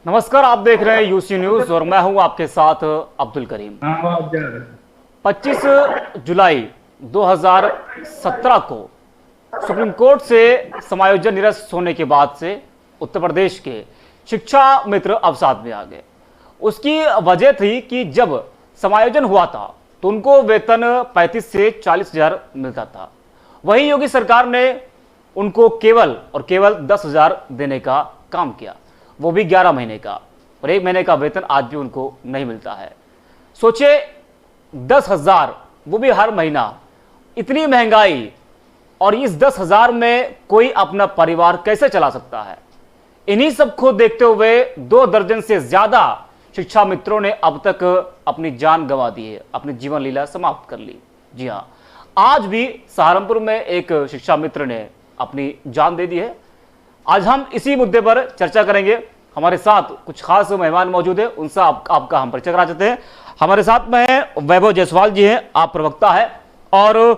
नमस्कार, आप देख रहे हैं यूसी न्यूज और मैं हूं आपके साथ अब्दुल करीम। 25 जुलाई 2017 को सुप्रीम कोर्ट से समायोजन निरस्त होने के बाद से उत्तर प्रदेश के शिक्षा मित्र अवसाद में आ गए। उसकी वजह थी कि जब समायोजन हुआ था तो उनको वेतन 35 से 40 हजार मिलता था। वहीं योगी सरकार ने उनको केवल 10,000 देने का काम किया, वो भी 11 महीने का, और 1 महीने का वेतन आज भी उनको नहीं मिलता है। सोचे 10,000, वो भी हर महीना, इतनी महंगाई, और इस 10,000 में कोई अपना परिवार कैसे चला सकता है? इन्हीं सब को देखते हुए 2 दर्जन से ज्यादा शिक्षा मित्रों ने अब तक अपनी जान गंवा दी है, अपनी जीवन लीला समाप्त कर ली। जी हाँ, आज भी सहारनपुर में एक शिक्षा मित्र ने अपनी जान दे दी है। आज हम इसी मुद्दे पर चर्चा करेंगे। हमारे साथ कुछ खास मेहमान मौजूद है, उनसे आपका हम परिचय करा देते हैं। हमारे साथ में वैभव जायसवाल जी हैं, आप प्रवक्ता है, और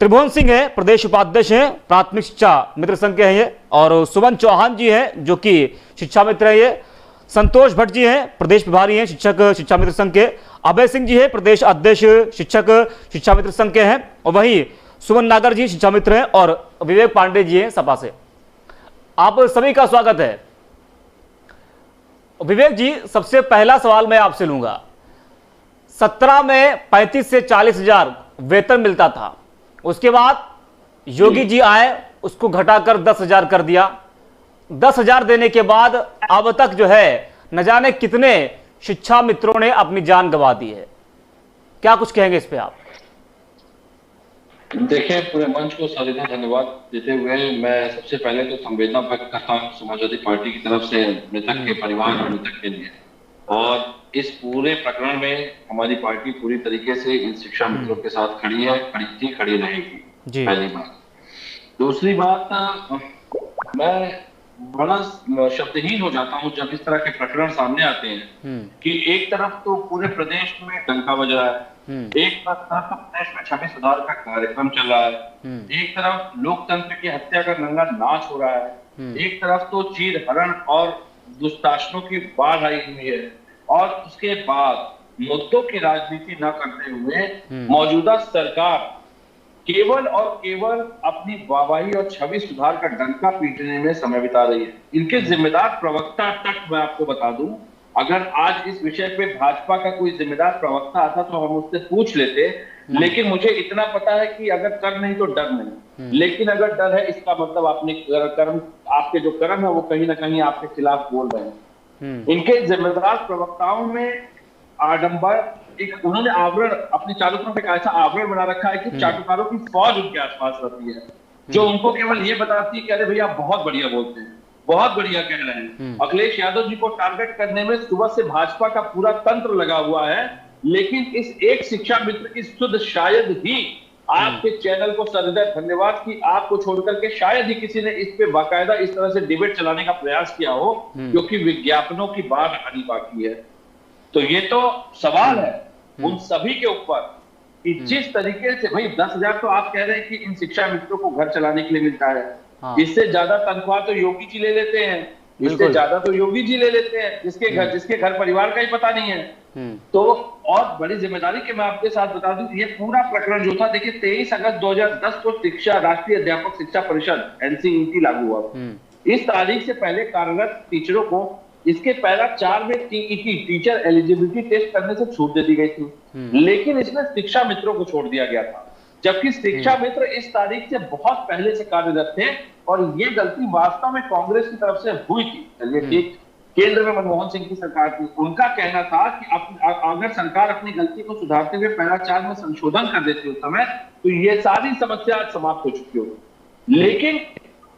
त्रिभुवन सिंह है, प्रदेश उपाध्यक्ष हैं, प्राथमिक शिक्षा मित्र संघ के हैं ये, और सुमन चौहान जी हैं जो कि शिक्षा मित्र है ये, संतोष भट्ट जी हैं, प्रदेश प्रभारी हैं शिक्षक शिक्षा मित्र संघ के, अभय सिंह जी हैं, प्रदेश अध्यक्ष शिक्षक शिक्षा मित्र संघ के हैं, और वहीं सुमन नागर जी शिक्षा मित्र हैं, और विवेक पांडे जी हैं सपा से। आप सभी का स्वागत है। विवेक जी, सबसे पहला सवाल मैं आपसे लूंगा। 17 में 35 से 40 हजार वेतन मिलता था, उसके बाद योगी जी आए, उसको घटाकर 10,000 कर दिया। 10,000 देने के बाद अब तक जो है न जाने कितने शिक्षा मित्रों ने अपनी जान गंवा दी है। क्या कुछ कहेंगे इस पे आप? देखिए, पूरे मंच को सविनय धन्यवाद देते हुए मैं सबसे पहले तो संवेदना व्यक्त करता हूँ समाजवादी पार्टी की तरफ से मृतक के परिवार और मृतक के लिए। और इस पूरे प्रकरण में हमारी पार्टी पूरी तरीके से इन शिक्षा मित्रों के साथ खड़ी है, खड़ी थी, खड़ी रहेगी। पहली बात। दूसरी बात, मैं बड़ा शब्दहीन हो जाता हूँ जब इस तरह के प्रकरण सामने आते हैं कि एक तरफ तो पूरे प्रदेश में डंका बज रहा है, एक तरफ प्रदेश में छवि सुधार का कार्यक्रम चल रहा है, एक तरफ लोकतंत्र की हत्या का नंगा नाच हो रहा है, एक तरफ तो चीरहरण और दुष्टाशनों की बाढ़ आई हुई है, और उसके बाद मुद्दों की राजनीति न करते हुए मौजूदा सरकार केवल और केवल अपनी वाहवाही और छवि सुधार का डंका पीटने में समय बिता रही है। इनके जिम्मेदार प्रवक्ता तक मैं आपको बता दूं, अगर आज इस विषय पे भाजपा का कोई जिम्मेदार प्रवक्ता आता तो हम उससे पूछ लेते, लेकिन मुझे इतना पता है कि अगर कर नहीं तो डर नहीं। लेकिन अगर डर है, इसका मतलब आपके जो कर्म है वो कहीं ना कहीं आपके खिलाफ बोल रहे हैं। इनके जिम्मेदार प्रवक्ताओं में आडंबर, उन्होंने आवरण, अपने चालकों पे ऐसा आवरण बना रखा है कि चाटुकारों की फौज उनके आसपास रहती है, जो उनको केवल ये बताती है कि अरे भैया बहुत बढ़िया बोलते हैं, बहुत बढ़िया कह रहे हैं। अखिलेश यादव जी को टारगेट करने में सुबह से भाजपा का पूरा तंत्र लगा हुआ है, लेकिन इस एक शिक्षा मित्र की सुध शायद ही आपके चैनल को सदैव धन्यवाद कि आपको छोड़कर के शायद ही किसी ने इस पे बाकायदा इस तरह से डिबेट चलाने का प्रयास किया हो, क्योंकि विज्ञापनों की बात आनी बाकी है। तो ये तो सवाल है उन सभी के ऊपर कि जिस तरीके से, भाई 10,000 तो आप कह रहे हैं कि इन शिक्षा मित्रों को घर चलाने के लिए मिलता है। इससे ज्यादा तनख्वाह तो योगी जी ले लेते हैं, इससे ज्यादा तो योगी जी ले लेते हैं, जिसके घर परिवार का ही पता नहीं है। तो और बड़ी जिम्मेदारी के मैं आपके साथ बता दूं, ये पूरा प्रकरण जो था, देखिए 23 अगस्त 2010 को राष्ट्रीय अध्यापक शिक्षा परिषद NCET लागू हुआ। इस तारीख से पहले कार्यरत टीचरों को इसके पहला 4 में TET टीचर एलिजिबिलिटी टेस्ट करने से छूट दे दी गई थी, लेकिन इसमें शिक्षा मित्रों को छोड़ दिया गया था, जबकि शिक्षा मित्र इस तारीख से बहुत पहले से कार्यरत थे। और ये गलती वास्तव में कांग्रेस की तरफ से हुई थी। चलिए ठीक, केंद्र में मनमोहन सिंह की सरकार थी, उनका कहना था कि अगर सरकार अपनी गलती को सुधारते हुए पहला 4 में संशोधन कर देती उस समय, तो ये सारी समस्या समाप्त हो चुकी होगी। लेकिन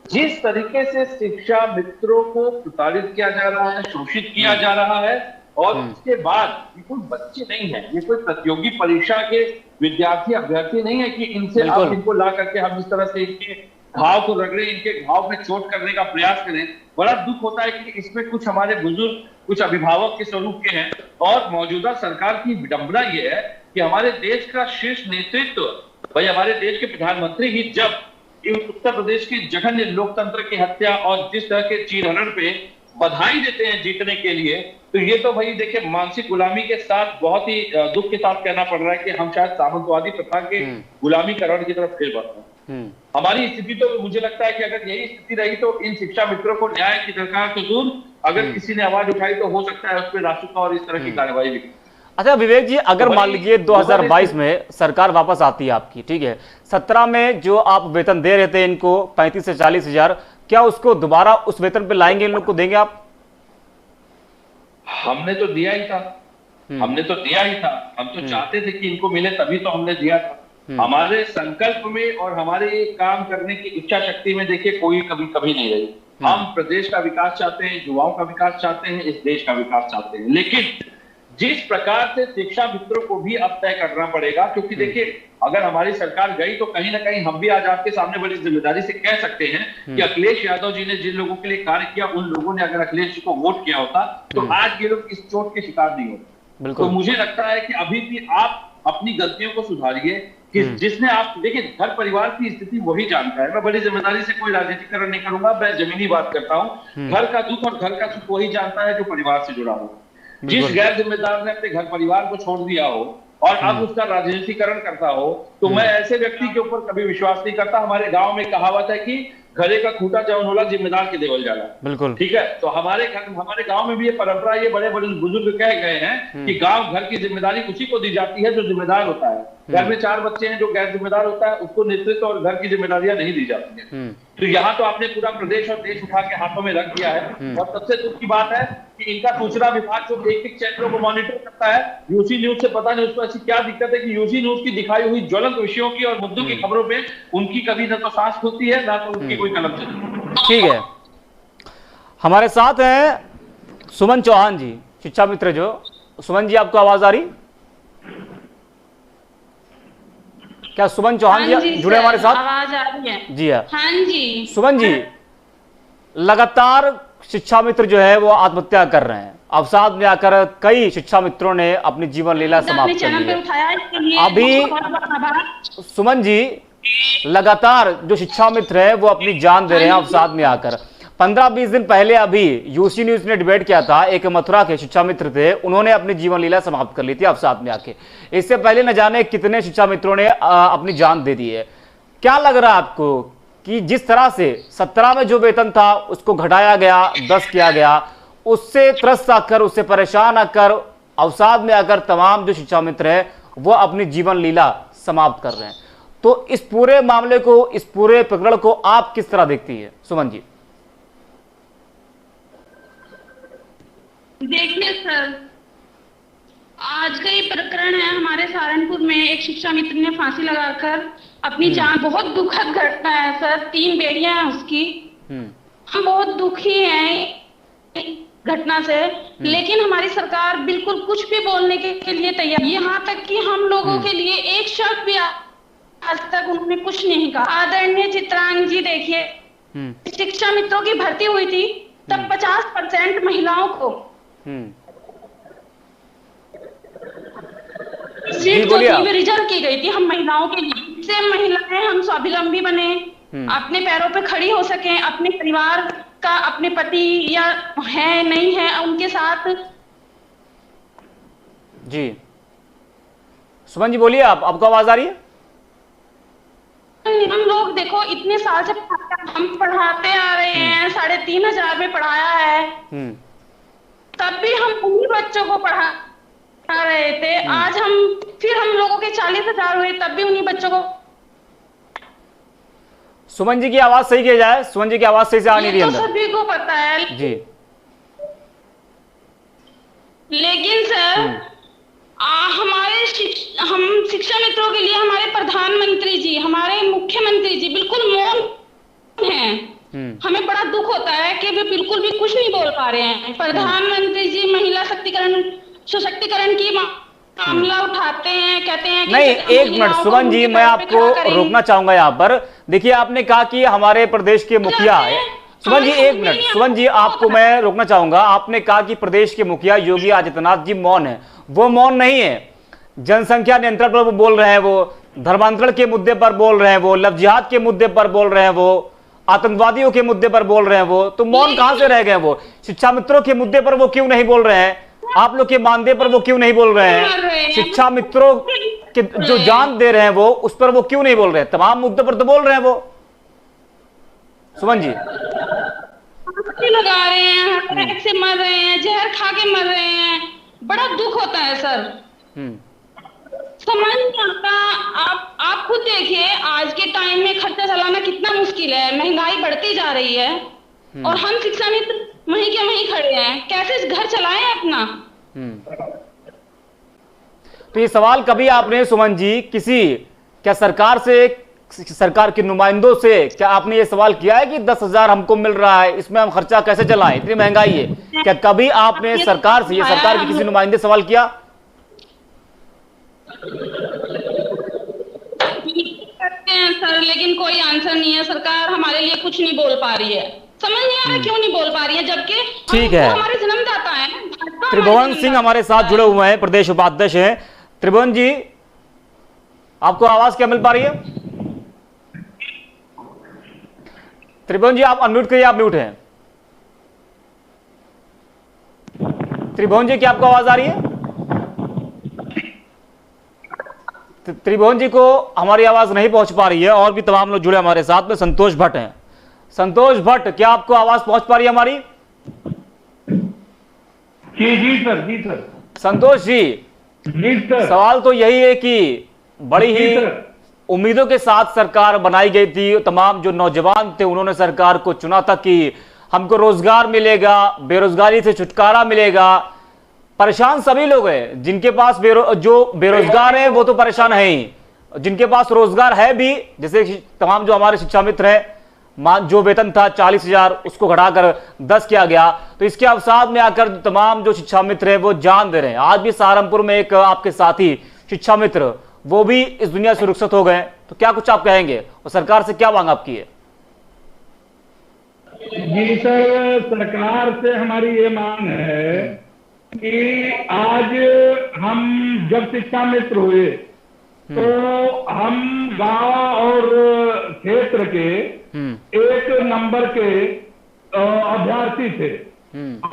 जिस तरीके से शिक्षा मित्रों को प्रताड़ित किया जा रहा है, शोषित किया जा रहा है, और उसके बाद ये कोई बच्चे नहीं है, ये कोई प्रतियोगी परीक्षा के विद्यार्थी अभ्यर्थी नहीं है कि इनसे आप इनको ला करके हम इस तरह से इनके घाव को रगड़े, इनके घाव में चोट करने का प्रयास करें। बड़ा दुख होता है कि इसमें कुछ हमारे बुजुर्ग, कुछ अभिभावक के स्वरूप के हैं, और मौजूदा सरकार की विडंबना ये है कि हमारे देश का शीर्ष नेतृत्व, भाई हमारे देश के प्रधानमंत्री ही जब उत्तर प्रदेश की जघन्य लोकतंत्र की हत्या और जिस तरह के चीरहरण पे बधाई देते हैं जीतने के लिए, तो ये तो भाई देखिए मानसिक गुलामी के साथ बहुत ही दुख के साथ कहना पड़ रहा है कि हम शायद सामंतवादी प्रथा के गुलामीकरण की तरफ फिर बढ़ते हैं। हमारी स्थिति तो मुझे लगता है कि अगर यही स्थिति रही तो इन शिक्षा मित्रों को न्याय की दरकार तो दूर, अगर किसी ने आवाज उठाई तो हो सकता है उस पर रासुका और इस तरह की कार्रवाई भी। अच्छा विवेक जी, अगर मान लीजिए 2022 में सरकार वापस आती है आपकी, ठीक है, 17 में जो आप वेतन दे रहे थे इनको 35 से 40 हजार, क्या उसको दोबारा उस वेतन पे लाएंगे, इन लोग को देंगे आप? हमने तो दिया ही था, हम तो चाहते थे कि इनको मिले, तभी तो हमने दिया था। हमारे संकल्प में और हमारे काम करने की इच्छा शक्ति में देखिए कोई कभी नहीं रही। हम प्रदेश का विकास चाहते हैं, युवाओं का विकास चाहते हैं, इस देश का विकास चाहते हैं, लेकिन जिस प्रकार से शिक्षा मित्रों को भी अब तय करना पड़ेगा, क्योंकि देखिए अगर हमारी सरकार गई तो कहीं ना कहीं हम भी आज आपके सामने बड़ी जिम्मेदारी से कह सकते हैं कि अखिलेश यादव जी ने जिन लोगों के लिए कार्य किया, उन लोगों ने अगर अखिलेश जी को वोट किया होता तो आज ये लोग इस चोट के शिकार नहीं होते। तो मुझे लगता है कि अभी भी आप अपनी गलतियों को सुधारिए कि जिसने आप देखिए घर परिवार की स्थिति वही जानता है। मैं बड़ी जिम्मेदारी से कोई राजनीतिकरण नहीं करूंगा, मैं जमीनी बात करता हूँ। घर का दुख और घर का सुख वही जानता है जो परिवार से जुड़ा हो। जिस गैर जिम्मेदार ने अपने घर परिवार को छोड़ दिया हो और अब उसका राजनीतिकरण करता हो, तो मैं ऐसे व्यक्ति के ऊपर कभी विश्वास नहीं करता। हमारे गांव में कहावत है कि घरे का खूंटा जवन होला जिम्मेदार के देवल जाला। बिल्कुल ठीक है, तो हमारे गांव में भी ये परंपरा, ये बड़े बड़े बुजुर्ग कह गए हैं कि गांव घर की जिम्मेदारी उसी को दी जाती है जो जिम्मेदार होता है। घर में 4 बच्चे हैं, जो गैर जिम्मेदार होता है उसको नेतृत्व और घर की जिम्मेदारियां नहीं दी जाती है। तो यहाँ तो आपने पूरा प्रदेश और देश उठा के हाथों में रख दिया है। और सबसे दुख की बात है कि इनका सूचना विभाग जो एक चैनलों को मॉनिटर करता है, यूसी न्यूज से पता नहीं उसको ऐसी क्या दिक्कत है कि यूसी न्यूज की दिखाई हुई ज्वलंत विषयों की और मुद्दों की खबरों पे उनकी कभी न तो सांस खुलती है, ना तो उनकी कोई कलम चलती। ठीक है, हमारे साथ हैं सुमन चौहान जी, शिक्षा मित्र। जो सुमन जी, आपको आवाज आ रही? क्या सुमन चौहान जी जुड़े हमारे साथ? आवाज आ रही है जी हाँ। हाँ जी सुमन जी, लगातार शिक्षा मित्र जो है वो आत्महत्या कर रहे हैं। अवसाद में आकर कई शिक्षा मित्रों ने अपनी जीवन लीला समाप्त कर ली है। अभी सुमन जी, लगातार जो शिक्षा मित्र है वो अपनी जान दे रहे हैं अवसाद में आकर। 15-20 दिन पहले अभी यूसी न्यूज ने डिबेट किया था, एक मथुरा के शिक्षा मित्र थे, उन्होंने अपनी जीवन लीला समाप्त कर ली थी अवसाद में आके। इससे पहले न जाने कितने शिक्षा मित्रों ने अपनी जान दे दी है। क्या लग रहा है आपको कि जिस तरह से 17 में जो वेतन था उसको घटाया गया, 10 किया गया, उससे त्रस्त आकर, उससे परेशान आकर, अवसाद में आकर तमाम जो शिक्षा मित्र है वो अपनी जीवन लीला समाप्त कर रहे हैं, तो इस पूरे मामले को, इस पूरे प्रकरण को आप किस तरह देखती है सुमन जी? देखिए सर, आज का ये प्रकरण है हमारे सहारनपुर में, एक शिक्षा मित्र ने फांसी लगाकर अपनी जान, बहुत दुखद घटना है सर, 3 बेटियां हैं उसकी। हम बहुत दुखी हैं घटना से, लेकिन हमारी सरकार बिल्कुल कुछ भी बोलने के लिए तैयार, यहाँ तक कि हम लोगों के लिए एक शब्द भी आज तक उन्होंने कुछ नहीं कहा। आदरणीय चित्रांग जी, देखिए शिक्षा मित्रों की भर्ती हुई थी तब 50% महिलाओं को सीट रिजर्व की गई थी, हम महिलाओं के लिए। से महिलाएं हम स्वावलंबी बने, अपने पैरों पे खड़ी हो सके, अपने परिवार का, अपने पति या है नहीं है उनके साथ। जी सुमन जी बोलिए, आपको आवाज आ रही है? हम लोग देखो इतने साल से हम पढ़ाते आ रहे हैं, 3500 में पढ़ाया है, तब भी हम उन्हीं बच्चों को पढ़ा रहे थे। आज हम लोगों के 40,000 हुए, तब भी उन्हीं बच्चों को। सुमन जी की आवाज सही किया जाए, सुमन जी की आवाज सही से आ नहीं रही अंदर। सभी को पता है जी, लेकिन सर हम शिक्षा मित्रों के लिए हमारे प्रधानमंत्री जी, हमारे मुख्यमंत्री जी बिल्कुल मौन हैं। हमें बड़ा दुख होता है कि वे बिल्कुल भी कुछ नहीं बोल पा रहे हैं। प्रधानमंत्री जी महिला सशक्तिकरण की मामला उठाते हैं, कहते हैं कि नहीं, एक मिनट सुमन जी, मैं आपको रोकना चाहूंगा यहाँ पर। देखिए, आपने कहा कि हमारे प्रदेश के मुखिया, सुमन जी एक मिनट, सुमन जी आपको मैं रोकना चाहूंगा। आपने कहा कि प्रदेश के मुखिया योगी आदित्यनाथ जी मौन है। वो मौन नहीं है, जनसंख्या नियंत्रण पर वो बोल रहे हैं, वो धर्मांतरण के मुद्दे पर बोल रहे हैं, वो लव जिहाद के मुद्दे पर बोल रहे हैं, वो आतंकवादियों के मुद्दे पर बोल रहे हैं वो, तो मौन कहां से रह गए वो? शिक्षा मित्रों के मुद्दे पर वो क्यों नहीं बोल रहे हैं? आप लोग के मानदेय पर वो क्यों नहीं बोल रहे हैं? शिक्षा मित्रों के जो जान दे रहे हैं वो, उस पर वो क्यों नहीं बोल रहे हैं? तमाम मुद्दों पर तो बोल रहे हैं वो। सुमन जी, लगा रहे हैं, अटैक से मर रहे हैं, जहर खा के मर रहे हैं, बड़ा दुख होता है सर। समझ नहीं आता। आप खुद देखिए, आज के टाइम में खर्चा चलाना कितना मुश्किल है, महंगाई बढ़ती जा रही है और हम शिक्षा मित्र वहीं के वहीं खड़े हैं, कैसे घर चलाएं अपना। तो ये सवाल कभी आपने सुमन जी किसी क्या सरकार के नुमाइंदों से क्या आपने ये सवाल किया है कि 10,000 हमको मिल रहा है, इसमें हम खर्चा कैसे चलाएं, इतनी महंगाई है? क्या कभी आपने सरकार से, ये सरकार के किसी नुमाइंदे सवाल किया? करते हैं सर, लेकिन कोई आंसर नहीं है। सरकार हमारे लिए कुछ नहीं बोल पा रही है, समझ नहीं आ रहा क्यों नहीं बोल पा रही है, जबकि ठीक है, हमारे जन्मदाता है। त्रिभुवन सिंह हमारे साथ जुड़े हुए हैं, प्रदेश उपाध्यक्ष हैं। त्रिभुवन जी, आपको आवाज क्या मिल पा रही है? त्रिभुवन जी आप अनम्यूट करिए, आप म्यूट हैं। त्रिभुवन जी, क्या आपको आवाज आ रही है? त्रिभुवन जी को हमारी आवाज नहीं पहुंच पा रही है। और भी तमाम लोग जुड़े हमारे साथ में। संतोष भट्ट हैं। संतोष भट्ट, क्या आपको आवाज पहुंच पा रही है हमारी? जी सर, जी सर। संतोष जी, सर। सवाल तो यही है कि बड़ी ही उम्मीदों के साथ सरकार बनाई गई थी। तमाम जो नौजवान थे उन्होंने सरकार को चुना था कि हमको रोजगार मिलेगा, बेरोजगारी से छुटकारा मिलेगा। परेशान सभी लोग हैं, जिनके पास जो बेरोजगार हैं वो तो परेशान है ही, जिनके पास रोजगार है भी, जैसे तमाम जो हमारे शिक्षा मित्र हैं, जो वेतन था 40,000 उसको घटाकर 10 किया गया, तो इसके अवसाद में आकर तमाम जो शिक्षा मित्र हैं वो जान दे रहे हैं। आज भी सहारनपुर में एक आपके साथी शिक्षा मित्र वो भी इस दुनिया से रुखसत हो गए, तो क्या कुछ आप कहेंगे और सरकार से क्या मांग आपकी है? जी सर, सरकार से हमारी ये मांग है कि आज हम जब शिक्षा मित्र हुए तो हम गांव और क्षेत्र के एक नंबर के अभ्यर्थी थे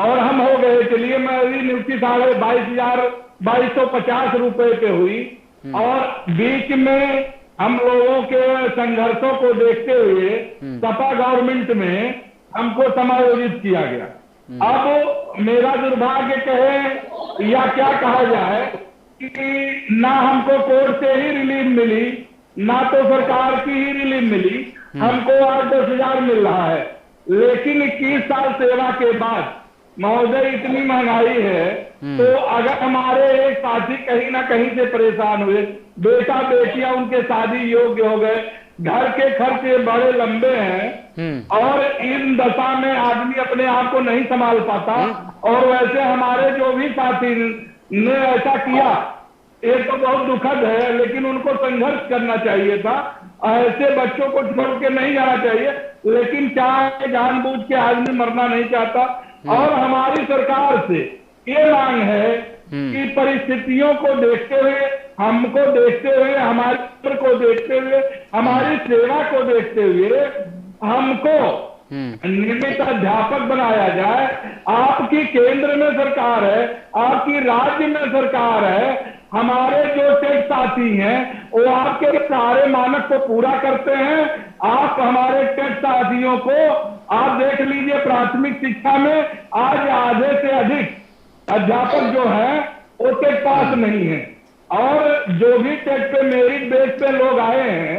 और हम हो गए। चलिए, मेरी नियुक्ति 22,250 रुपए पे हुई और बीच में हम लोगों के संघर्षों को देखते हुए सपा गवर्नमेंट में हमको समायोजित किया गया। अब मेरा दुर्भाग्य कहे या क्या कहा जाए कि ना हमको कोर्ट से ही रिलीफ मिली, ना तो सरकार की ही रिलीफ मिली। हमको 8-10 हजार मिल रहा है, लेकिन 21 साल सेवा के बाद महोदय इतनी महंगाई है, तो अगर हमारे एक साथी कहीं ना कहीं से परेशान हुए, बेटा बेटियां उनके शादी योग्य हो गए, घर के खर्चे बड़े लंबे हैं और इन दशा में आदमी अपने आप को नहीं संभाल पाता, और वैसे हमारे जो भी साथी ने ऐसा किया, ये तो बहुत दुखद है, लेकिन उनको संघर्ष करना चाहिए था। ऐसे बच्चों को छोड़ के नहीं जाना चाहिए, लेकिन चाहे जानबूझ के आदमी मरना नहीं चाहता। और हमारी सरकार से ये मांग है कि परिस्थितियों को देखते हुए, हमको देखते हुए, हमारे उम्र को देखते हुए, हमारी सेवा को देखते हुए हमको नियमित अध्यापक बनाया जाए। आपकी केंद्र में सरकार है, आपकी राज्य में सरकार है, हमारे जो टेक साथी हैं वो आपके सारे मानक को पूरा करते हैं। आप हमारे टेक साथियों को आप देख लीजिए, प्राथमिक शिक्षा में आज आधे से अधिक अध्यापक जो है वो टेक पास नहीं है, और जो भी टेक पे मेरिट बेस पे लोग आए हैं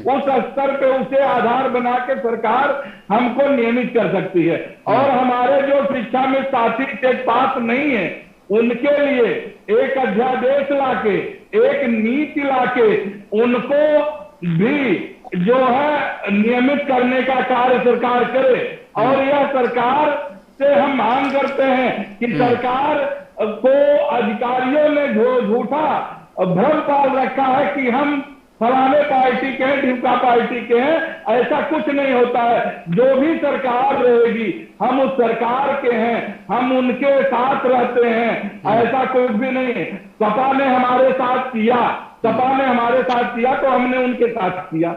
उस स्तर पे उसे आधार बना के सरकार हमको नियमित कर सकती है। और हमारे जो शिक्षा में साथी टेक पास नहीं है उनके लिए एक अध्यादेश लाके, एक नीति लाके उनको भी जो है नियमित करने का कार्य सरकार करे। और यह सरकार से हम मांग करते हैं कि सरकार को अधिकारियों ने झूठा भ्रम पाल रखा है कि हम फलाने पार्टी के हैं, ढिमका पार्टी के हैं, ऐसा कुछ नहीं होता है। जो भी सरकार रहेगी हम उस सरकार के हैं, हम उनके साथ रहते हैं, ऐसा कुछ भी नहीं है। सपा ने हमारे साथ किया, सपा ने हमारे साथ किया तो हमने उनके साथ किया।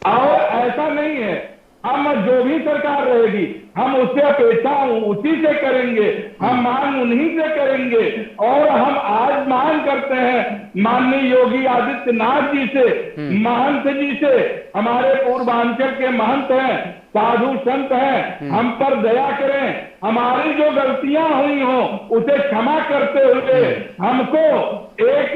और ऐसा नहीं है हम जो भी सरकार रहेगी हम उससे अपेक्षा उसी से करेंगे, हम मांग उन्हीं से करेंगे। और हम आज मांग करते हैं माननीय योगी आदित्यनाथ जी से, महंत जी से, हमारे पूर्वांचल के महंत हैं, साधु संत हैं, हम पर दया करें, हमारी जो गलतियां हुई हों उसे क्षमा करते हुए हमको एक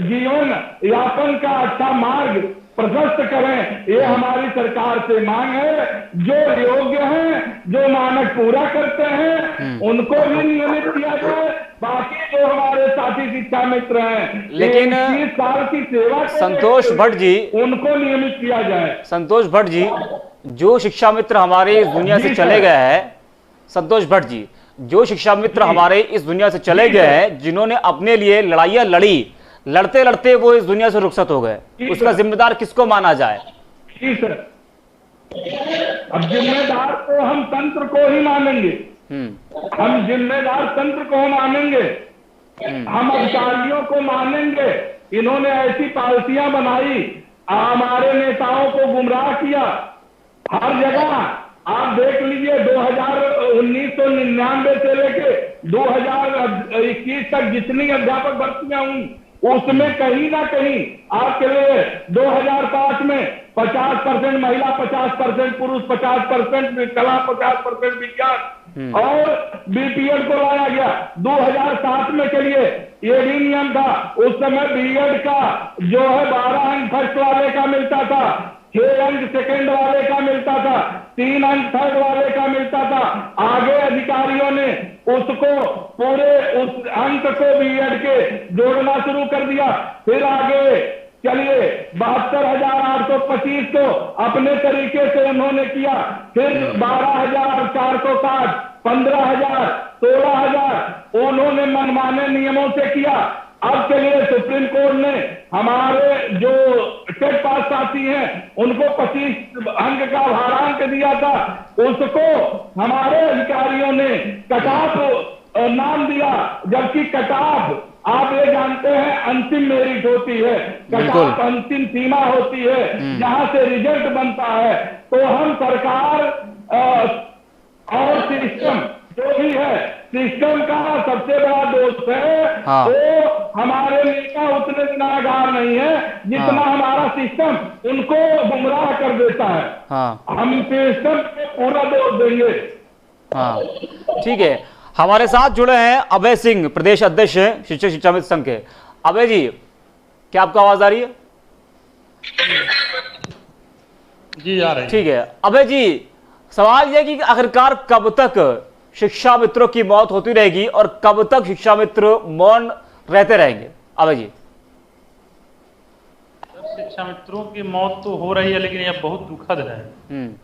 जीवन यापन का अच्छा मार्ग प्रशस्त करें। ये हमारी सरकार से मांग है। जो योग्य हैं, जो मानक पूरा करते हैं उनको भी नियमित किया जाए। बाकी जो हमारे साथी शिक्षा मित्र हैं, लेकिन 21 साल की सेवा संतोष भट्ट जी, उनको नियमित किया जाए। संतोष भट्ट जी, जो शिक्षा मित्र हमारे इस दुनिया से चले गए हैं, संतोष भट्ट जी, जो शिक्षा मित्र हमारे इस दुनिया से चले गए हैं, जिन्होंने अपने लिए लड़ाइयां लड़ी, लड़ते लड़ते वो इस दुनिया से रुखसत हो गए, उसका जिम्मेदार किसको माना जाए? जी सर, अब जिम्मेदार तो हम तंत्र को ही मानेंगे, हम जिम्मेदार तंत्र को मानेंगे, हम अधिकारियों को मानेंगे। इन्होंने ऐसी पॉलिसियां बनाई, हमारे नेताओं को गुमराह किया हर जगह। आप देख लीजिए 1999 से लेके 2021 तक जितनी अध्यापक भर्तियां हुई उसमें कहीं ना कहीं आपके लिए 2005 में 50% महिला, 50% पुरुष, 50% कला, 50% विज्ञान और बीपीएड को लाया गया। 2007 में के लिए ये भी नियम था, उस समय बीएड का जो है 12 अंक फर्स्ट वाले का मिलता था, 6 अंक सेकंड वाले का मिलता था, 3 अंक थर्ड वाले का मिलता था। आगे अधिकारियों ने उसको पूरे उस अंक को बीएड के जोड़ना शुरू कर दिया। फिर आगे चलिए 72,825 को अपने तरीके से उन्होंने किया, फिर 12,460, 15,000, 16,000 उन्होंने मनमाने नियमों से किया। अब चलिए सुप्रीम कोर्ट ने हमारे जो टेट पास साथी हैं उनको 25 अंक का भारांक दिया था, उसको हमारे अधिकारियों ने कटाफ नाम दिया, जबकि कटाफ आप ये जानते हैं अंतिम मेरिट होती है, कटाफ अंतिम सीमा होती है जहां से रिजल्ट बनता है। तो हम सरकार और सिस्टम जो भी है, सिस्टम का सबसे बड़ा दोस्त है। हाँ। वो हमारे नेता उतने गुनाहगार नहीं है जितना हमारा सिस्टम उनको गुमराह कर देता है। हाँ। हम सिस्टम को पूरा दोष देंगे। हाँ, ठीक है। हमारे साथ जुड़े हैं अभय सिंह, प्रदेश अध्यक्ष हैं शिक्षक शिक्षा मित्र संघ के। अभय जी, क्या आपको आवाज आ रही है? जी आ रही है। ठीक है अभय जी, सवाल यह कि आखिरकार कब तक शिक्षा मित्रों की मौत होती रहेगी और कब तक शिक्षा मित्र मौन रहते रहेंगे? अभय जी। शिक्षा मित्रों की मौत तो हो रही है, लेकिन यह बहुत दुखद है।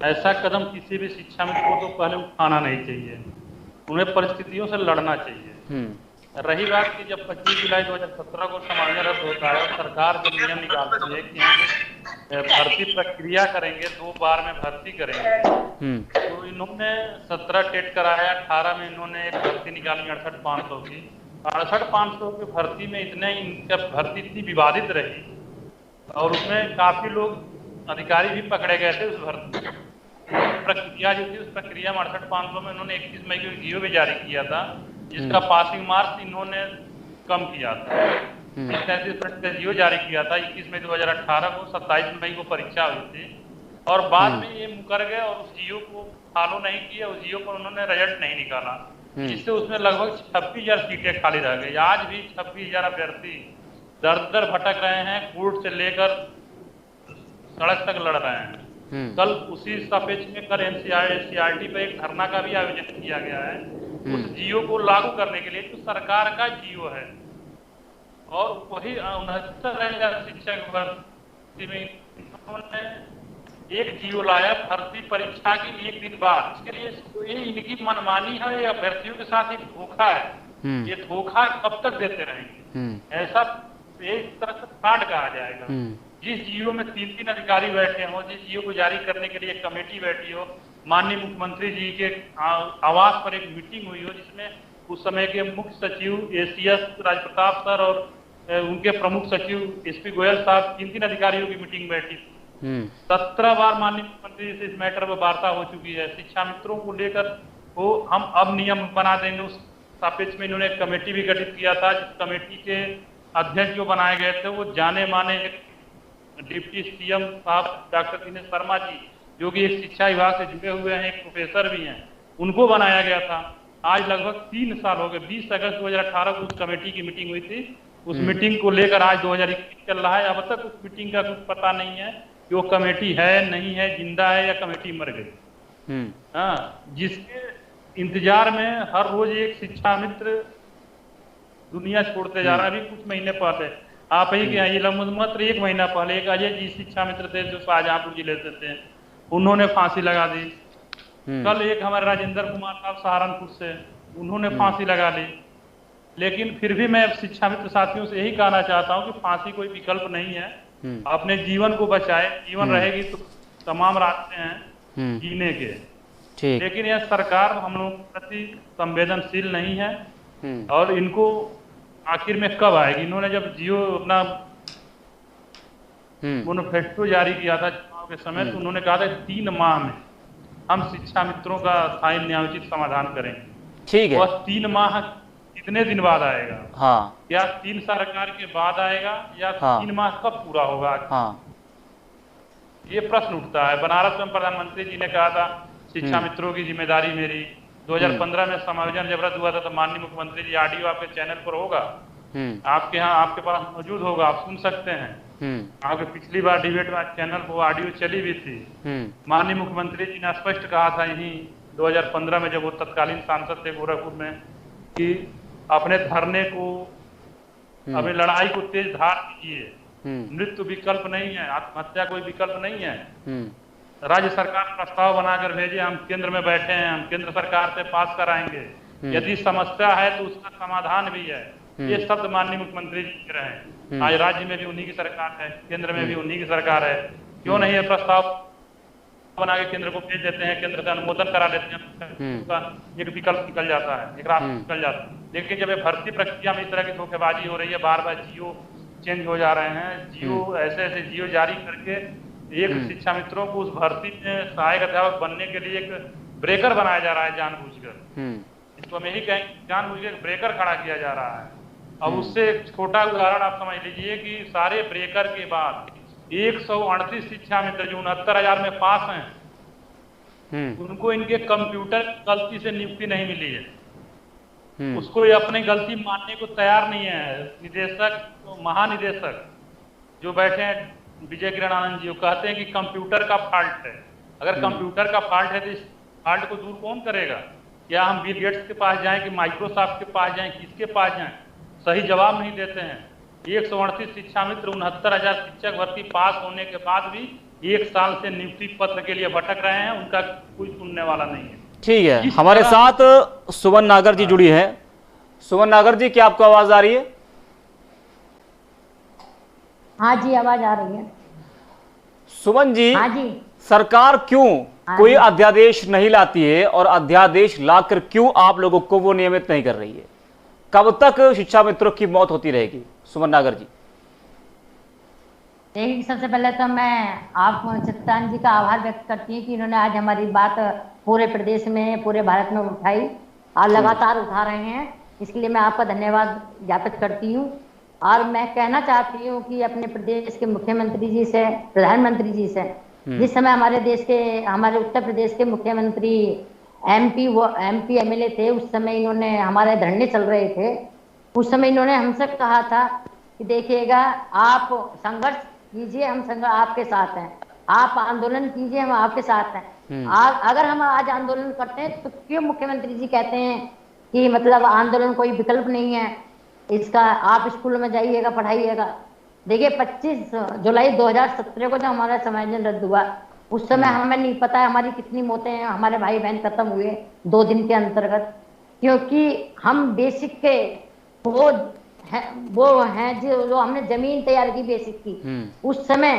ऐसा कदम किसी भी शिक्षा मित्र को तो पहले उठाना नहीं चाहिए, उन्हें परिस्थितियों से लड़ना चाहिए। रही बात कि जब 25 जुलाई 2017 को सामान्य रद्द होता है और सरकार जब नियम निकालती है कि हम भर्ती प्रक्रिया करेंगे, 2 बार में भर्ती करेंगे, तो इन्होंने 17 टेट कराया, 18 में इन्होंने एक भर्ती निकाली 68,500 की। 68,500 की भर्ती में इनका भर्ती इतनी विवादित रही और उसमें काफी लोग अधिकारी भी पकड़े गए थे। उस भर्ती प्रक्रिया जो थी, उस प्रक्रिया में 68,500 में इन्होंने 21 मई को जीओ भी जारी किया था, जिसका पासिंग मार्क्स इन्होंने कम किया था। 33% का जीओ जारी किया था 21 मई 2018 को। 27 मई को परीक्षा हुई थी और बाद में ये मुकर गए और उस जीओ को फॉलो नहीं किया, उस जीओ पर उन्होंने रिजल्ट नहीं निकाला, जिससे उसमें लगभग 26,000 सीटें खाली रह गई। आज भी 26,000 अभ्यर्थी दर दर भटक रहे हैं, कोर्ट से लेकर सड़क तक लड़ रहे हैं। कल उसी सापेक्ष में कल एनसीईआरटी पे एक धरना का भी आयोजन किया गया है उस जियो को लागू करने के लिए, जो सरकार का जियो है। और वही 69,000 शिक्षक भर्ती में उन्होंने एक जियो लाया भर्ती परीक्षा की 1 दिन बाद। इसके लिए ये इनकी मनमानी है, ये अभ्यर्थियों के साथ एक धोखा है। ये धोखा कब तक देते रहेंगे? ऐसा एक तरह से फ्रॉड कहा जाएगा। जिस जियो में 3-3 अधिकारी बैठे हों, जिस जियो को जारी करने के लिए एक कमेटी बैठी हो, माननीय मुख्यमंत्री जी के आवास पर एक मीटिंग हुई हो, जिसमें उस समय के मुख्य सचिव एसीएस राजप्रताप सर और उनके प्रमुख सचिव एसपी गोयल साहब 3-3 अधिकारियों की मीटिंग बैठी, 17 बार माननीय मुख्यमंत्री से इस मैटर पर वार्ता हो चुकी है। शिक्षा मित्रों को लेकर वो हम अब नियम बना देंगे, उस सापेक्ष में इन्होंने एक कमेटी भी गठित किया था, जिस कमेटी के अध्यक्ष जो बनाए गए थे वो जाने माने डिप्टी सीएम साहब डॉक्टर दिनेश शर्मा जी, जो कि एक शिक्षा विभाग से जुड़े हुए हैं, एक प्रोफेसर भी हैं, उनको बनाया गया था। आज लगभग 3 साल हो गए। 20 अगस्त 2018 को उस कमेटी की मीटिंग हुई थी। उस मीटिंग को लेकर आज 2021 चल रहा है। अब तक उस मीटिंग का कुछ पता नहीं है कि वो कमेटी है नहीं है, जिंदा है या कमेटी मर गई। हाँ, जिसके इंतजार में हर रोज एक शिक्षा मित्र दुनिया छोड़ते जा रहा है। अभी कुछ महीने पहले आप ही के ये मात्र 1 महीना पहले एक अजय जी शिक्षा मित्र थे जो शाहजहांपुर जिले से थे, उन्होंने फांसी लगा दी। कल एक हमारे राजेंद्र कुमार साहब सहारनपुर से, उन्होंने फांसी लगा ली। लेकिन फिर भी मैं शिक्षा मित्र साथियों से यही कहना चाहता हूं कि फांसी कोई विकल्प नहीं है। अपने जीवन को बचाए, जीवन रहेगी तो तमाम रास्ते हैं जीने के। लेकिन यह सरकार हम लोगों के प्रति संवेदनशील नहीं है और इनको आखिर में कब आएगी। इन्होंने जब जियो अपना मैनिफेस्टो जारी किया था चुनाव के समय, तो उन्होंने कहा था 3 माह में हम शिक्षा मित्रों का स्थायी न्यायोचित समाधान करेंगे। ठीक है। वह 3 माह कितने दिन बाद आएगा? हाँ। या 3 सरकार के बाद आएगा या 3 माह कब पूरा होगा? हाँ। ये प्रश्न उठता है। बनारस में प्रधानमंत्री जी ने कहा था शिक्षा मित्रों की जिम्मेदारी मेरी। 2015 में समायोजन जब रद्द हुआ था तो माननीय मुख्यमंत्री जी ऑडियो आपके चैनल पर होगा, आपके यहाँ आपके पास मौजूद होगा, आप सुन सकते हैं। आपके पिछली बार डिबेट में चैनल पर ऑडियो चली भी थी। माननीय मुख्यमंत्री जी ने स्पष्ट कहा था यही 2015 में, जब वो तत्कालीन सांसद थे गोरखपुर में, कि अपने धरने को, अपनी लड़ाई को तेज धार कीजिए। मृत्यु विकल्प नहीं है, आत्महत्या कोई विकल्प नहीं है। राज्य सरकार प्रस्ताव बनाकर भेजे, हम केंद्र में बैठे हैं, हम केंद्र सरकार से पास कराएंगे। यदि समस्या है तो उसका समाधान भी है। ये शब्द माननीय मुख्यमंत्री जी कह रहे हैं। आज राज्य में भी उन्हीं की सरकार है, केंद्र में भी उन्हीं की सरकार है। क्यों नहीं ये प्रस्ताव बना के केंद्र को भेज देते हैं, केंद्र से अनुमोदन करा लेते हैं, उसका एक विकल्प निकल जाता है, एक रास्ता निकल जाता है। लेकिन जब ये भर्ती प्रक्रिया में इस तरह की धोखेबाजी हो रही है, बार बार जियो चेंज हो जा रहे हैं, जियो ऐसे जियो जारी करके एक शिक्षा मित्रों को उस भर्ती में सहायक अध्यापक बनने के लिए एक ब्रेकर बनाया जा रहा है जानबूझकर। इसको हम यही कहें, जानबूझकर ब्रेकर खड़ा किया जा रहा है। अब उससे एक छोटा उदाहरण आप समझ लीजिए कि सारे ब्रेकर के बाद 138 शिक्षा मित्र जो 69,000 में पास हैं, उनको इनके कंप्यूटर गलती से नियुक्ति नहीं मिली है। उसको ये अपनी गलती मानने को तैयार नहीं है। निदेशक, महानिदेशक जो बैठे हैं विजय किरण आनंद जी, वो कहते हैं कि कंप्यूटर का फॉल्ट है। अगर कंप्यूटर का फॉल्ट है तो इस फॉल्ट को दूर कौन करेगा? क्या हम बिल गेट्स के पास जाएं कि माइक्रोसॉफ्ट के पास जाएं, किसके पास जाएं? सही जवाब नहीं देते हैं। 138 शिक्षा मित्र 69,000 शिक्षक भर्ती पास होने के बाद भी 1 साल से नियुक्ति पत्र के लिए भटक रहे हैं, उनका कोई सुनने वाला नहीं है। ठीक है, हमारे साथ सुमन नागर जी जुड़ी है। सुमन नागर जी, क्या आपको आवाज आ रही है? हाँ जी, आवाज आ रही है। सुमन जी, हाँ जी, सरकार क्यों कोई अध्यादेश नहीं लाती है और अध्यादेश लाकर क्यों आप लोगों को वो नियमित नहीं कर रही है? कब तक शिक्षा मित्रों की मौत होती रहेगी? सुमन नागर जी। देखिए, सबसे पहले तो मैं आप चित्तान जी का आभार व्यक्त करती हूँ कि इन्होंने आज हमारी बात पूरे प्रदेश में, पूरे भारत में उठाई और लगातार उठा रहे हैं। इसके लिए मैं आपका धन्यवाद ज्ञापित करती हूँ। और मैं कहना चाहती हूँ कि अपने प्रदेश के मुख्यमंत्री जी से, प्रधानमंत्री जी से, जिस समय हमारे देश के, हमारे उत्तर प्रदेश के मुख्यमंत्री एमपी एमएलए थे, उस समय इन्होंने, हमारे धरने चल रहे थे, उस समय इन्होंने हमसे कहा था कि देखिएगा, आप संघर्ष कीजिए, हम आपके साथ हैं, आप आंदोलन कीजिए, हम आपके साथ हैं। अगर हम आज आंदोलन करते हैं तो क्यों मुख्यमंत्री जी कहते हैं कि मतलब आंदोलन कोई विकल्प नहीं है, इसका आप स्कूलों में जाइएगा, पढ़ाइएगा। देखिए, 25 जुलाई 2017 को जब हमारा समायोजन रद्द हुआ, उस समय हमें नहीं पता है हमारी कितनी मौतें हैं, हमारे भाई बहन खत्म हुए 2 दिन के अंतर्गत, क्योंकि हम बेसिक के वो हैं जो हमने जमीन तैयार की बेसिक की। उस समय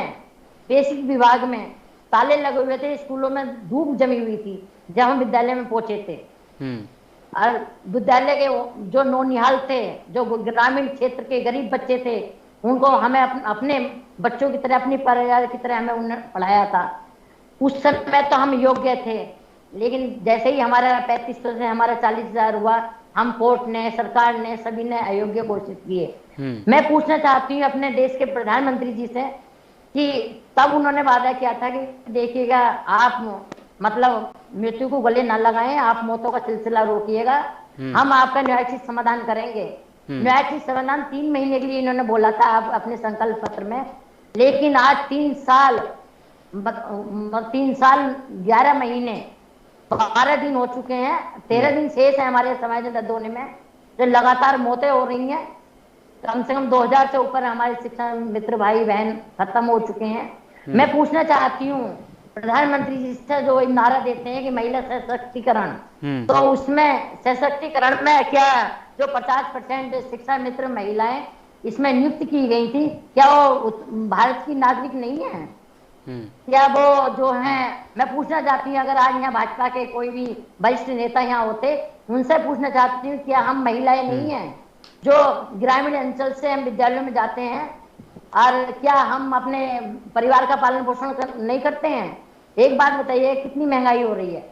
बेसिक विभाग में ताले लगे हुए थे, स्कूलों में धूप जमी हुई थी जब हम विद्यालय में पहुंचे थे। और विद्यालय के जो नौनिहाल थे, जो ग्रामीण क्षेत्र के गरीब बच्चे थे, उनको हमें अपने बच्चों की तरह, अपनी परिवार की तरह हमें उन्होंने पढ़ाया था। उस समय तो हम योग्य थे, लेकिन जैसे ही हमारा 3500 से हमारा 40,000 हुआ, हम कोर्ट ने, सरकार ने, सभी ने अयोग्य घोषित किए। मैं पूछना चाहती हूँ अपने देश के प्रधानमंत्री जी से कि तब उन्होंने वादा किया था कि देखिएगा, आप मतलब मृत्यु को गले ना लगाएं, आप मौतों का सिलसिला रोकिएगा, हम आपका न्यायिक समाधान करेंगे। न्यायिक समाधान 3 महीने के लिए इन्होंने बोला था आप अपने संकल्प पत्र में, लेकिन आज 3 साल 11 महीने 12 दिन हो चुके हैं, 13 दिन शेष है हमारे समाज में दर्द होने में, जो लगातार मौतें हो रही हैं। कम से कम 2000 से ऊपर हमारे शिक्षा मित्र भाई बहन खत्म हो चुके हैं। मैं पूछना चाहती हूँ प्रधानमंत्री जी से, जो नारा देते हैं कि महिला सशक्तिकरण, तो उसमें सशक्तिकरण में क्या जो 50% शिक्षा मित्र महिलाएं इसमें नियुक्त की गई थी, क्या वो भारत की नागरिक नहीं है? क्या वो जो है, मैं पूछना चाहती हूँ, अगर आज यहाँ भाजपा के कोई भी वरिष्ठ नेता यहाँ होते, उनसे पूछना चाहती हूँ, क्या हम महिलाएं नहीं हैं जो ग्रामीण अंचल से हम विद्यालयों में जाते हैं, और क्या हम अपने परिवार का पालन पोषण नहीं करते हैं? एक बात बताइए, कितनी महंगाई हो रही है।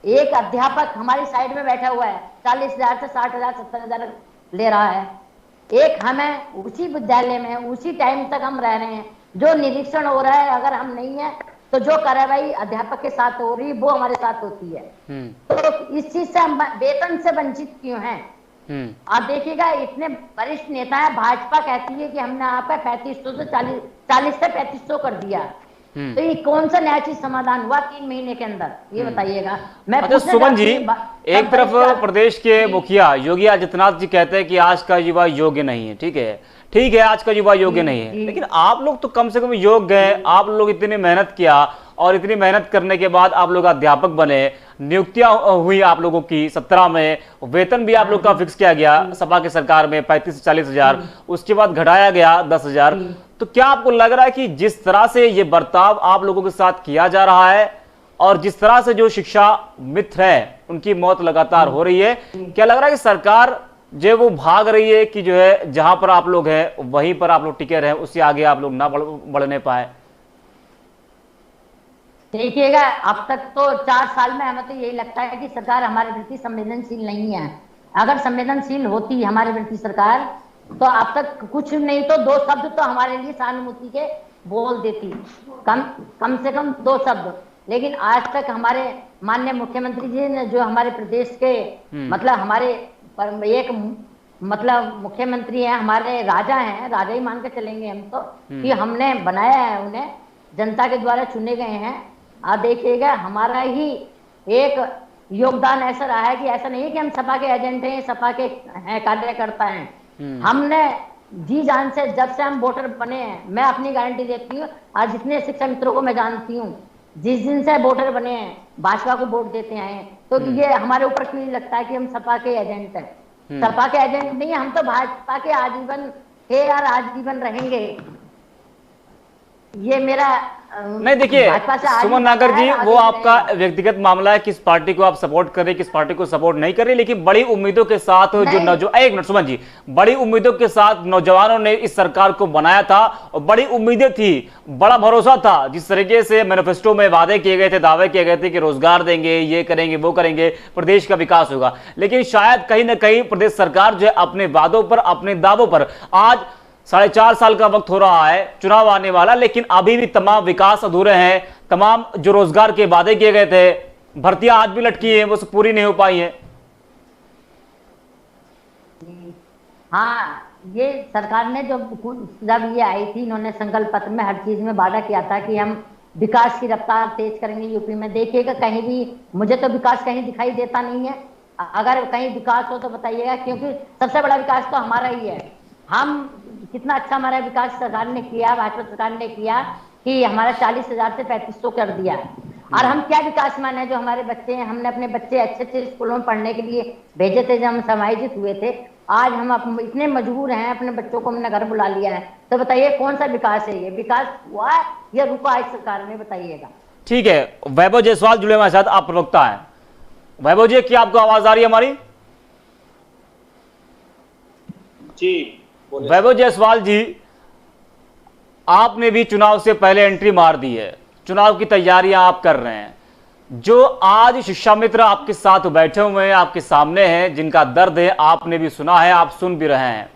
एक अध्यापक हमारी साइड में बैठा हुआ है 40,000 से 60,000 70,000 ले रहा है। एक हमें उसी विद्यालय में उसी टाइम तक हम रह रहे हैं, जो निरीक्षण हो रहा है अगर हम नहीं है तो जो कार्रवाई अध्यापक के साथ हो रही है वो हमारे साथ होती है। तो इस चीज से हम वेतन से वंचित क्यों हैं? आप देखिएगा, इतने वरिष्ठ नेता है, भाजपा कहती है कि हमने आपका 3500 से 40 से 3500 कर दिया, तो ये कौन सा न्यायिक समाधान हुआ 3 महीने के अंदर, ये बताइएगा। मैं अच्छा सुमन जी, एक तरफ प्रदेश के मुखिया योगी आदित्यनाथ जी कहते हैं कि आज का युवा योग्य नहीं है। ठीक है, आज का युवा योग्य नहीं है, लेकिन आप लोग तो कम से कम योग्य हैं। आप लोग इतनी मेहनत किया, और इतनी मेहनत करने के बाद आप लोग अध्यापक बने, नियुक्तियां हुई आप लोगों की 17 में, वेतन भी आप लोग का फिक्स किया गया सपा की सरकार में 35 से 40,000, उसके बाद घटाया गया 10,000। तो क्या आपको लग रहा है कि जिस तरह से ये बर्ताव आप लोगों के साथ किया जा रहा है, और जिस तरह से जो शिक्षा मित्र है उनकी मौत लगातार हो रही है, क्या लग रहा है कि सरकार जो वो भाग रही है कि जो है जहां पर आप लोग हैं वहीं पर आप लोग टिके रहे, उससे आगे आप लोग ना बढ़ने पाए? देखिएगा, अब तक तो 4 साल में हमें तो यही लगता है कि सरकार हमारे प्रति संवेदनशील नहीं है। अगर संवेदनशील होती हमारे प्रति सरकार, तो अब तक कुछ नहीं तो 2 शब्द तो हमारे लिए सहानुभूति के बोल देती, कम से कम 2 शब्द। लेकिन आज तक हमारे माननीय मुख्यमंत्री जी ने, जो हमारे प्रदेश के मतलब हमारे एक मतलब मुख्यमंत्री हैं, हमारे राजा हैं, राजा ही मान के चलेंगे हम तो, कि हमने बनाया है उन्हें, जनता के द्वारा चुने गए हैं। आप देखिएगा, हमारा ही एक योगदान ऐसा रहा है कि ऐसा नहीं है कि हम सपा के एजेंट हैं, सपा के कार्यकर्ता हैं। हमने जी जान से, जब से हम वोटर बने हैं, मैं अपनी गारंटी देती हूँ, आज जितने शिक्षा मित्रों को मैं जानती हूँ, जिस दिन से वोटर बने हैं भाजपा को वोट देते हैं, तो ये हमारे ऊपर क्यों नहीं लगता है कि हम सपा के एजेंट हैं? सपा के एजेंट नहीं, हम तो भाजपा के आजीवन थे और आजीवन रहेंगे। ये मेरा नहीं, देखिए सुमन नागर जी, वो आपका व्यक्तिगत मामला है, किस पार्टी को आप सपोर्ट कर रहे, किस पार्टी को सपोर्ट नहीं कर रहे, लेकिन बड़ी उम्मीदों के साथ जो एक मिनट सुमन जी, बड़ी उम्मीदों के साथ नौजवानों ने इस सरकार को बनाया था, और बड़ी उम्मीदें थी, बड़ा भरोसा था। जिस तरीके से मैनिफेस्टो में वादे किए गए थे, दावे किए गए थे कि रोजगार देंगे, ये करेंगे, वो करेंगे, प्रदेश का विकास होगा, लेकिन शायद कहीं ना कहीं प्रदेश सरकार जो है अपने वादों पर, अपने दावों पर, आज 4.5 साल का वक्त हो रहा है, चुनाव आने वाला, लेकिन अभी भी तमाम विकास अधूरे हैं। तमाम जो रोजगार के वादे किए गए थे, भर्तियां आज भी लटकी हैं, वो सब पूरी नहीं हो पाई हैं। हाँ, ये सरकार ने जब ये आई थी, इन्होंने संकल्प पत्र में हर चीज में वादा किया था कि हम विकास की रफ्तार तेज करेंगे यूपी में। देखिएगा, कहीं भी मुझे तो विकास कहीं दिखाई देता नहीं है। अगर कहीं विकास हो तो बताइएगा, क्योंकि सबसे बड़ा विकास तो हमारा ही है। हम कितना अच्छा हमारा विकास सरकार ने किया, भाजपा सरकार ने किया कि हमारा 40,000 से 3500 कर दिया। और हम क्या विकासमान है, जो हमारे बच्चे हैं, हमने अपने बच्चे अच्छे अच्छे स्कूलों में पढ़ने के लिए भेजे थे जब हम समायोजित हुए थे। आज हम इतने मजबूर हैं, अपने बच्चों को हमने घर बुला लिया है, तो बताइए कौन सा विकास है? ये विकास हुआ या रुका इस सरकार में, बताइएगा। ठीक है, वैभव जायसवाल जुड़े हमारे साथ, आप प्रवक्ता है। वैभव जी, क्या आपको आवाज आ रही है हमारी? जी, वैभव जायसवाल जी, आपने भी चुनाव से पहले एंट्री मार दी है, चुनाव की तैयारियां आप कर रहे हैं। जो आज शिक्षा मित्र आपके साथ बैठे हुए हैं, आपके सामने हैं, जिनका दर्द है आपने भी सुना है, आप सुन भी रहे हैं।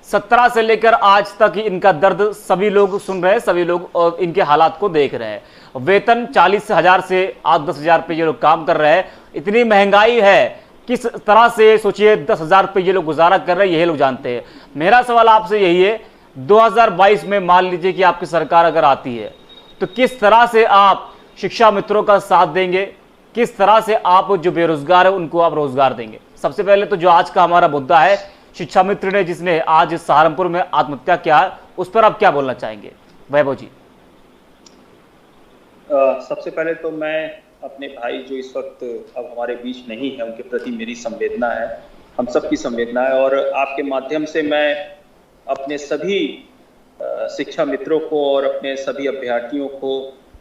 17 से लेकर आज तक इनका दर्द सभी लोग सुन रहे हैं, सभी लोग और इनके हालात को देख रहे हैं। वेतन 40,000 से 8-10,000 रुपये ये लोग काम कर रहे हैं। इतनी महंगाई है, किस तरह से सोचिए 10,000 रुपये ये लोग गुजारा कर रहे हैं, यही लोग जानते हैं। मेरा सवाल आपसे यही है, 2022 में मान लीजिए कि आपकी सरकार अगर आती है तो किस तरह से आप शिक्षा मित्रों का साथ देंगे, किस तरह से आप जो बेरोजगार है उनको आप रोजगार देंगे? सबसे पहले तो जो आज का हमारा मुद्दा है, शिक्षा मित्र ने जिसने आज सहारनपुर में आत्महत्या किया है, उस पर आप क्या बोलना चाहेंगे वैभव जी? सबसे पहले तो मैं अपने भाई जो इस वक्त अब हमारे बीच नहीं है, उनके प्रति मेरी संवेदना है, हम सबकी संवेदना है। और आपके माध्यम से मैं अपने सभी शिक्षा मित्रों को और अपने सभी अभ्यर्थियों को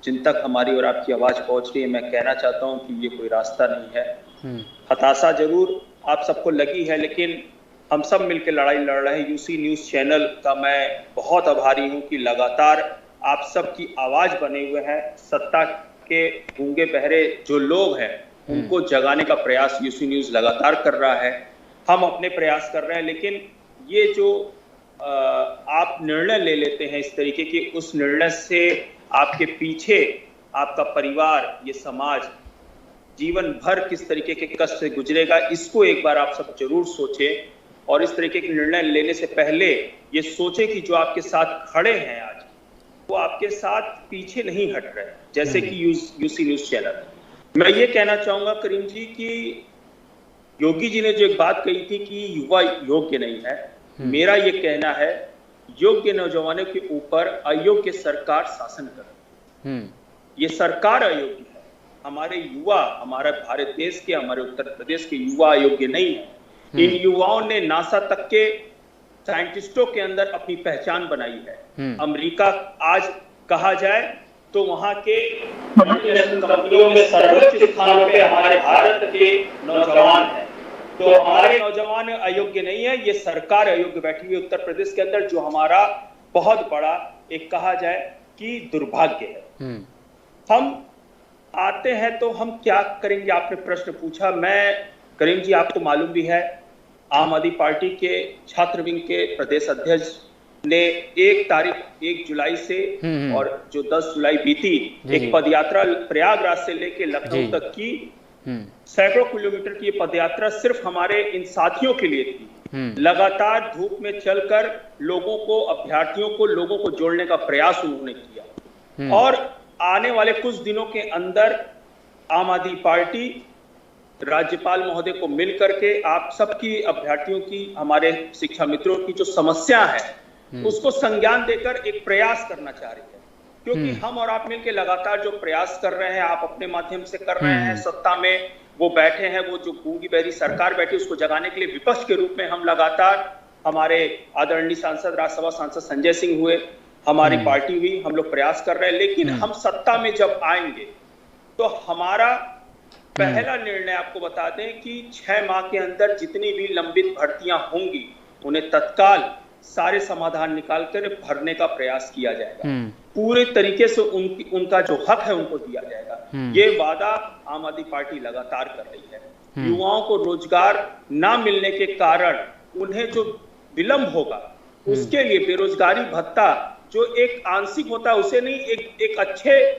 जिन तक हमारी और आपकी आवाज पहुंच रही है, मैं कहना चाहता हूं कि ये कोई रास्ता नहीं है। हताशा जरूर आप सबको लगी है, लेकिन हम सब मिलकर लड़ाई लड़ रहे हैं। यूसी न्यूज चैनल का मैं बहुत आभारी हूं कि लगातार आप सबकी आवाज बने हुए हैं। सत्ता के गूंगे बहरे जो लोग हैं उनको जगाने का प्रयास यूसी न्यूज लगातार कर रहा है। हम अपने प्रयास कर रहे हैं, लेकिन ये जो आप निर्णय ले लेते हैं इस तरीके के, उस निर्णय से आपके पीछे आपका परिवार, ये समाज जीवन भर किस तरीके के कष्ट से गुजरेगा, इसको एक बार आप सब जरूर सोचें। और इस तरीके के निर्णय लेने से पहले ये सोचें कि जो आपके साथ खड़े हैं आज, वो आपके साथ पीछे नहीं हट रहे, जैसे कि यूसी न्यूज चैनल। मैं ये कहना चाहूंगा करीम जी कि योगी जी ने जो एक बात कही थी कि युवा योग्य नहीं है, मेरा ये कहना है योग्य नौजवानों के ऊपर अयोग्य सरकार शासन कर रही है। ये सरकार अयोग्य है। हमारे युवा, हमारे भारत देश के, हमारे उत्तर प्रदेश के युवा अयोग्य नहीं है। इन युवाओं ने नासा तक के साइंटिस्टों के अंदर अपनी पहचान बनाई है। अमेरिका आज कहा जाए तो वहां के मल्टीनेशनल कंपनियों में सर्वोच्च स्थानों पे हमारे भारत के नौजवान हैं। तो हमारे नौजवान अयोग्य नहीं है, ये सरकार अयोग्य बैठी हुई उत्तर प्रदेश के अंदर, जो हमारा बहुत बड़ा एक कहा जाए कि दुर्भाग्य है। हम आते हैं तो हम क्या करेंगे, आपने प्रश्न पूछा। मैं करीम जी, आपको मालूम भी है, आम आदमी पार्टी के छात्र विंग के प्रदेश अध्यक्ष ने 1 जुलाई से और जो 10 जुलाई बीती, एक पदयात्रा प्रयागराज से लेके लखनऊ तक की सैकड़ों किलोमीटर की पदयात्रा सिर्फ हमारे इन साथियों के लिए थी। लगातार धूप में चलकर लोगों को, अभ्यर्थियों को, लोगों को जोड़ने का प्रयास उन्होंने किया। और आने वाले कुछ दिनों के अंदर आम आदमी पार्टी राज्यपाल महोदय को मिलकर के आप सबकी, अभ्यर्थियों की, हमारे शिक्षा मित्रों की जो समस्या है उसको संज्ञान देकर एक प्रयास करना चाह रही है। क्योंकि हम और आप मिलकर लगातार जो प्रयास कर रहे हैं, आप अपने माध्यम से कर रहे हैं, सत्ता में वो बैठे हैं, वो जो गूंगी बहरी सरकार बैठी, उसको जगाने के लिए विपक्ष के रूप में हम लगातार, हमारे आदरणीय सांसद, राज्यसभा सांसद संजय सिंह हुए, हमारी पार्टी हुई, हम लोग प्रयास कर रहे हैं। लेकिन हम सत्ता में जब आएंगे तो हमारा पहला निर्णय आपको बता दें कि 6 माह के अंदर जितनी भी लंबित भर्तियां होंगी उन्हें तत्काल सारे समाधान निकालकर भरने का प्रयास किया जाएगा। पूरे तरीके से उनका जो हक है उनको दिया जाएगा। ये वादा आम आदमी पार्टी लगातार कर रही है। युवाओं को रोजगार ना मिलने के कारण उन्हें जो विलंब होगा, उसके लिए बेरोजगारी भत्ता जो एक आंशिक होता है, उसे नहीं, एक अच्छे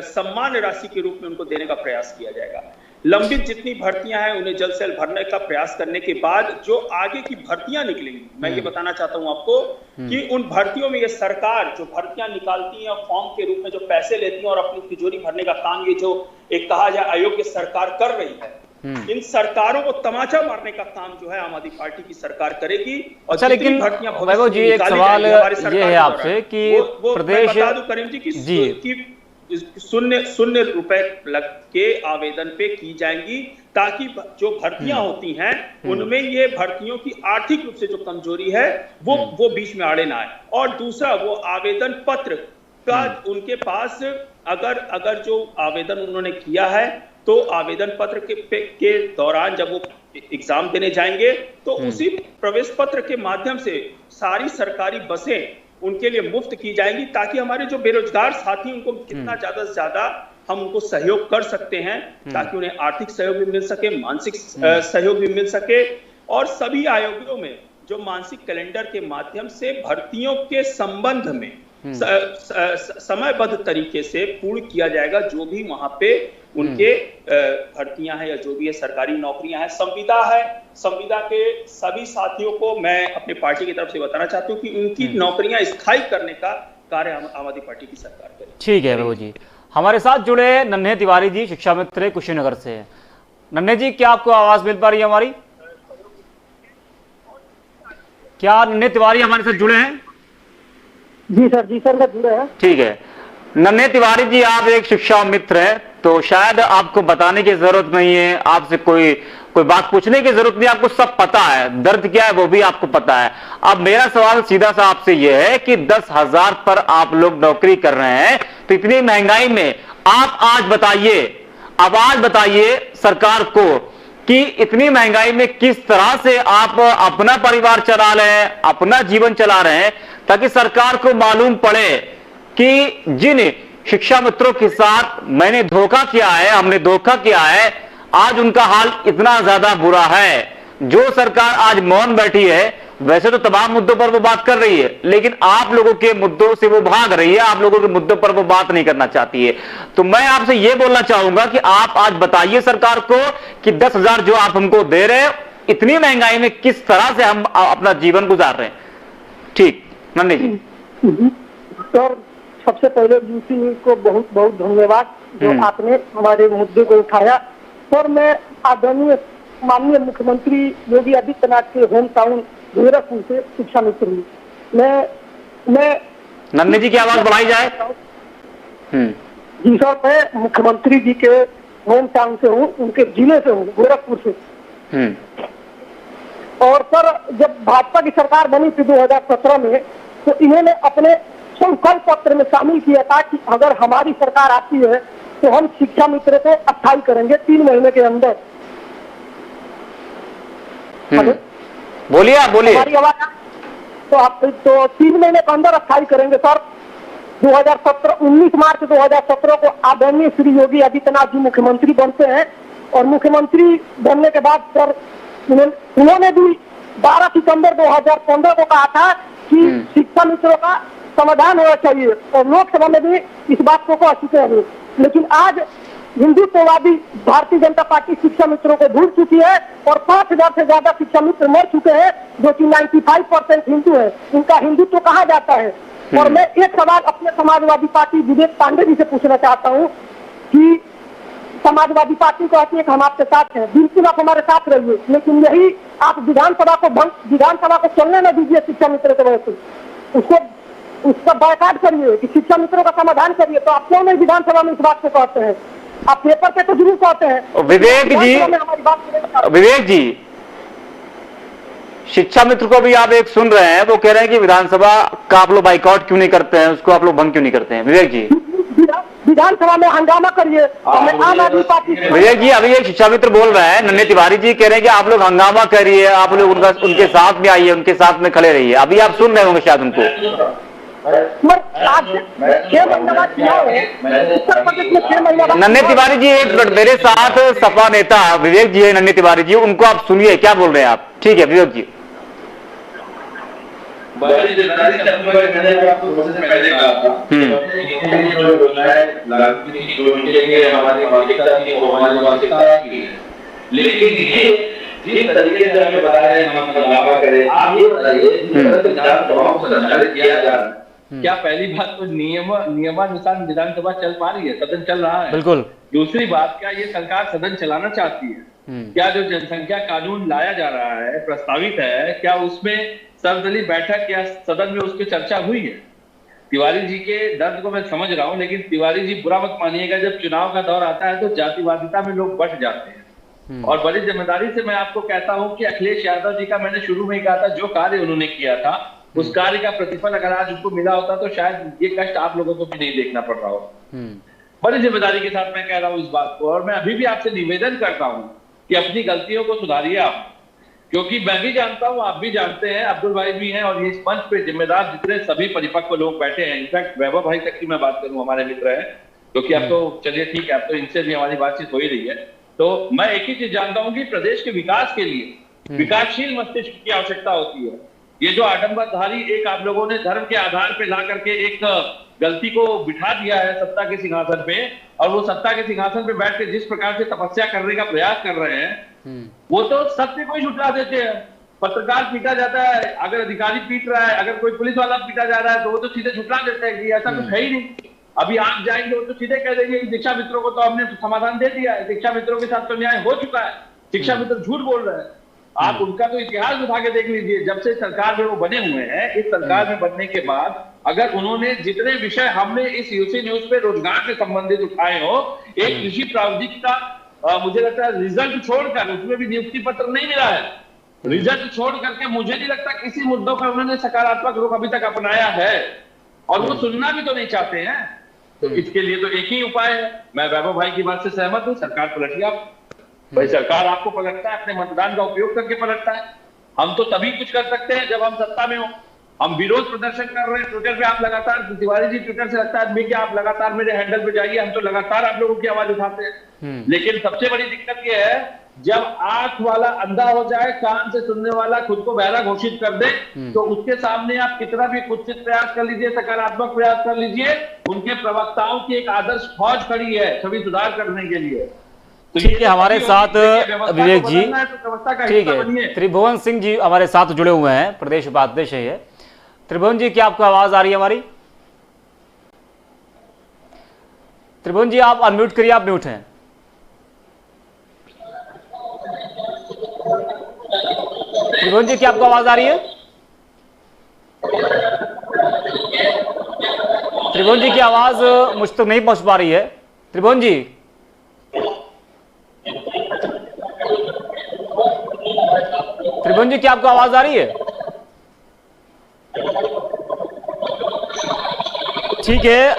सम्मान राशि के रूप में उनको देने का प्रयास किया जाएगा। लंबित जितनी भर्तियां हैं उन्हें जल्द से जल्द भरने का प्रयास करने के बाद जो आगे की भर्तियां निकलेंगी, मैं ये बताना चाहता हूं आपको कि उन भर्तियों में ये सरकार जो भर्तियां निकालती है, फॉर्म के रूप में जो पैसे लेती है और अपनी तिजोरी भरने का काम ये जो एक कहा जाए अयोग्य सरकार कर रही है, इन सरकारों को तमाचा मारने का काम जो है आम आदमी पार्टी की सरकार करेगी। और अच्छा, लेकिन वैभव जी एक सवाल ये है आपसे कि प्रदेश, बता दूं करीम जी की शून्य रुपए लग के आवेदन पे की जाएंगी, ताकि जो भर्तियां होती हैं उनमें ये भर्तियों की आर्थिक रूप से जो कमजोरी है वो बीच में आड़े ना आए। और दूसरा, वो आवेदन पत्र का उनके पास अगर जो आवेदन उन्होंने किया है, तो आवेदन पत्र के दौरान जब वो एग्जाम देने जाएंगे तो उसी प्रवेश पत्र के माध्यम से सारी सरकारी बसें उनके लिए मुफ्त की जाएंगी, ताकि हमारे जो बेरोजगार साथी उनको कितना ज्यादा से ज्यादा हम उनको सहयोग कर सकते हैं, ताकि उन्हें आर्थिक सहयोग भी मिल सके, मानसिक सहयोग भी मिल सके। और सभी आयोगों में जो मानसिक कैलेंडर के माध्यम से भर्तियों के संबंध में समयबद्ध तरीके से पूर्ण किया जाएगा, जो भी वहां पे उनके भर्तियां हैं या जो भी है सरकारी नौकरियां हैं। संविदा के सभी साथियों को मैं अपनी पार्टी की तरफ से बताना चाहता हूं कि उनकी नौकरियां स्थायी करने का कार्य आम आदमी पार्टी की सरकार करे। ठीक है बाबू जी, हमारे साथ जुड़े नन्हे तिवारी जी, शिक्षा मित्र कुशीनगर से। नन्हे जी, क्या आपको आवाज मिल पा रही है हमारी? क्या नन्हे तिवारी हमारे साथ जुड़े हैं? जी सर मैं जुड़े हैं। ठीक है नन्हे तिवारी जी, आप एक शिक्षा मित्र हैं, तो शायद आपको बताने की जरूरत नहीं है, आपसे कोई बात पूछने की जरूरत नहीं, आपको सब पता है, दर्द क्या है वो भी आपको पता है। अब मेरा सवाल सीधा सा आपसे यह है कि 10,000 पर आप लोग नौकरी कर रहे हैं, तो इतनी महंगाई में आप आज बताइए सरकार को कि इतनी महंगाई में किस तरह से आप अपना परिवार चला रहे हैं, अपना जीवन चला रहे हैं, ताकि सरकार को मालूम पड़े कि जिन शिक्षा मित्रों के साथ हमने धोखा किया है, आज उनका हाल इतना ज्यादा बुरा है। जो सरकार आज मौन बैठी है, वैसे तो तमाम मुद्दों पर वो बात कर रही है, लेकिन आप लोगों के मुद्दों से वो भाग रही है, आप लोगों के मुद्दों पर वो बात नहीं करना चाहती है। तो मैं आपसे ये बोलना चाहूंगा कि आप आज बताइए सरकार को कि 10,000 जो आप हमको दे रहे हैं, इतनी महंगाई में किस तरह से हम अपना जीवन गुजार रहे हैं। ठीक, नन्हे जी। सर, सबसे पहले यूसी को बहुत बहुत धन्यवाद जो आपने हमारे मुद्दे को उठाया। सर, मैं आदरणीय माननीय मुख्यमंत्री योगी आदित्यनाथ के होम टाउन गोरखपुर से शिक्षा मित्र हूँ। मैं नन्हे जी की आवाज बढ़ाई जाए। जी सर, मैं मुख्यमंत्री जी के होम टाउन से हूँ, उनके जिले से हूँ, गोरखपुर से। और सर, जब भाजपा की सरकार बनी थी 2017 में, तो इन्होंने अपने संकल्प पत्र में शामिल किया था कि अगर हमारी सरकार आती है तो हम शिक्षा मित्र को स्थायी करेंगे 3 महीने के अंदर। बोलिए आप, बोलिए। हमारी आवाज तो 3 महीने के अंदर स्थायी करेंगे सर। 19 मार्च 2017 को आदरणीय श्री योगी आदित्यनाथ जी मुख्यमंत्री बनते हैं, और मुख्यमंत्री बनने के बाद सर उन्होंने भी 12 सितंबर 2015 को कहा था कि शिक्षा मित्रों का समाधान होना चाहिए, और लोकसभा में भी इस बात को कह चुके हैं। लेकिन आज हिंदुत्ववादी भारतीय जनता पार्टी शिक्षा मित्रों को भूल चुकी है, और 5,000 से ज्यादा शिक्षा मित्र मर चुके हैं, जो कि 95% हिंदू है। इनका हिंदुत्व कहाँ जाता है? और मैं एक सवाल अपने समाजवादी पार्टी विवेक पांडे जी से पूछना चाहता हूँ कि समाजवादी पार्टी कहती है कि हम आपके साथ हैं, बिल्कुल आप हमारे साथ रहिए, लेकिन यही आप विधानसभा को चलने न दीजिए शिक्षा मित्र के वजह से, उसका बायकॉट करिए कि शिक्षा मित्रों का समाधान करिए। तो आप क्यों नहीं विधानसभा में इस बात को कहते हैं? आप पेपर पे तो जरूर कहते हैं। विवेक जी, शिक्षा मित्र को भी आप एक सुन रहे हैं, वो कह रहे हैं कि विधानसभा का आप लोग बाइकआउट क्यों नहीं करते हैं, उसको आप लोग भंग क्यों नहीं करते हैं? विवेक जी, विधानसभा में हंगामा करिए। आम आदमी पार्टी विवेक जी, अभी एक शिक्षा मित्र बोल रहे हैं, नन्हे तिवारी जी कह रहे हैं कि आप लोग हंगामा करिए, आप लोग उनके साथ में आइए, उनके साथ में खड़े रहिए। अभी आप सुन रहे होंगे शायद उनको। नन्हे तिवारी जी, एक मिनट, मेरे साथ सपा नेता विवेक जी है, नन्हे तिवारी जी, उनको आप सुनिए क्या बोल रहे हैं आप। ठीक है विवेक जी। लेकिन जिस तरीके से हमें बता रहे हैं हम हंगामा करें, आप ये बताइए विधानसभाओं को संचालित किया जा रहा है, क्या पहली बात तो नियमानुसार विधानसभा चल पा रही है, सदन चल रहा है? बिल्कुल। दूसरी बात, क्या ये सरकार सदन चलाना चाहती है? क्या जो जनसंख्या कानून लाया जा रहा है, प्रस्तावित है, क्या उसमें सर्वदलीय बैठक या सदन में उसकी चर्चा हुई है? तिवारी जी के दर्द को मैं समझ रहा हूं, लेकिन तिवारी जी बुरा मत मानिएगा, जब चुनाव का दौर आता है तो जातिवादिता में लोग बंट जाते हैं। और बड़ी जिम्मेदारी से मैं आपको कहता हूं कि अखिलेश यादव जी का मैंने शुरू में ही कहा था, जो कार्य उन्होंने किया था उस कार्य का प्रतिफल अगर आज उनको मिला होता तो शायद ये कष्ट आप लोगों को भी नहीं देखना पड़ रहा हो। बड़ी जिम्मेदारी के साथ मैं कह रहा हूं इस बात को, और मैं अभी भी आपसे निवेदन करता हूं कि अपनी गलतियों को सुधारिए आप। क्योंकि मैं भी जानता हूं, आप भी जानते हैं, अब्दुल भाई भी हैं, और ये इस मंच पे जिम्मेदार जितने सभी परिपक्व लोग बैठे हैं, इनफैक्ट वैभव भाई तक की मैं बात करूं, हमारे मित्र हैं, क्योंकि अब तो चलिए ठीक है, अब तो इनसे भी हमारी बातचीत हो ही रही है। तो मैं एक ही चीज जानता हूं कि प्रदेश के विकास के लिए विकासशील मस्तिष्क की आवश्यकता होती है। ये जो आडंबरधारी एक आप लोगों ने धर्म के आधार पे ला करके एक गलती को बिठा दिया है सत्ता के सिंहासन पे, और वो सत्ता के सिंहासन पे बैठ के जिस प्रकार से तपस्या करने का प्रयास कर रहे हैं, वो तो सत्य को ही झुठला देते हैं। पत्रकार पीटा जाता है, अगर अधिकारी पीट रहा है, अगर कोई पुलिस वाला पीटा जा रहा है, तो वो तो सीधे झुठला देते हैं कि ऐसा कुछ है ही नहीं। अभी आप जाएंगे वो तो सीधे कह देंगे कि शिक्षा मित्रों को तो हमने समाधान दे दिया है, शिक्षा मित्रों के साथ तो न्याय हो चुका है, शिक्षा मित्र झूठ बोल रहे हैं। आप उनका तो इतिहास उठा के देख लीजिए, जब से सरकार में वो बने हुए हैं, इस सरकार में बनने के बाद अगर उन्होंने जितने विषय हमने इस यूसी न्यूज पे रोजगार से संबंधित उठाए हो, एक कृषि प्रावधिक का मुझे लगता है रिजल्ट छोड़कर, उसमें भी नियुक्ति पत्र नहीं मिला है, रिजल्ट छोड़ करके मुझे नहीं लगता किसी मुद्दों पर उन्होंने सकारात्मक रुख अभी तक अपनाया है, और वो सुनना भी तो नहीं चाहते हैं। तो इसके लिए तो एक ही उपाय है, मैं वैभव भाई की बात से सहमत हूं, सरकार पलटिए आप। भाई सरकार आपको पलटता है, अपने मतदान का उपयोग करके पलटता है। हम तो तभी कुछ कर सकते हैं जब हम सत्ता में हो। हम विरोध प्रदर्शन कर रहे हैं ट्विटर पे, आप लगातार, तिवारी जी ट्विटर से लगता है कि आप लगातार मेरे हैंडल पे जाइए, हम तो लगातार आप लोगों की आवाज उठाते हैं। लेकिन सबसे बड़ी दिक्कत यह है, जब आंख वाला अंधा हो जाए, कान से सुनने वाला खुद को बहरा घोषित कर दे, तो उसके सामने आप कितना भी कुत्सित प्रयास कर लीजिए, सकारात्मक प्रयास कर लीजिए, उनके प्रवक्ताओं की एक आदर्श फौज खड़ी है सभी सुधार करने के लिए। तो ठीक है, हमारे साथ विवेक जी, ठीक है, त्रिभुवन सिंह जी हमारे साथ जुड़े हुए हैं, प्रदेश उपाध्यक्ष है। त्रिभुवन जी, क्या आपको आवाज आ रही है हमारी? त्रिभुवन जी आप अनम्यूट करिए, आप म्यूट हैं। त्रिभुवन जी, क्या आपको आवाज आ रही है? त्रिभुवन जी की आवाज मुझ तक नहीं पहुंच पा रही है। त्रिभुवन जी, त्रिभुवन जी क्या आपको आवाज आ रही है? ठीक है,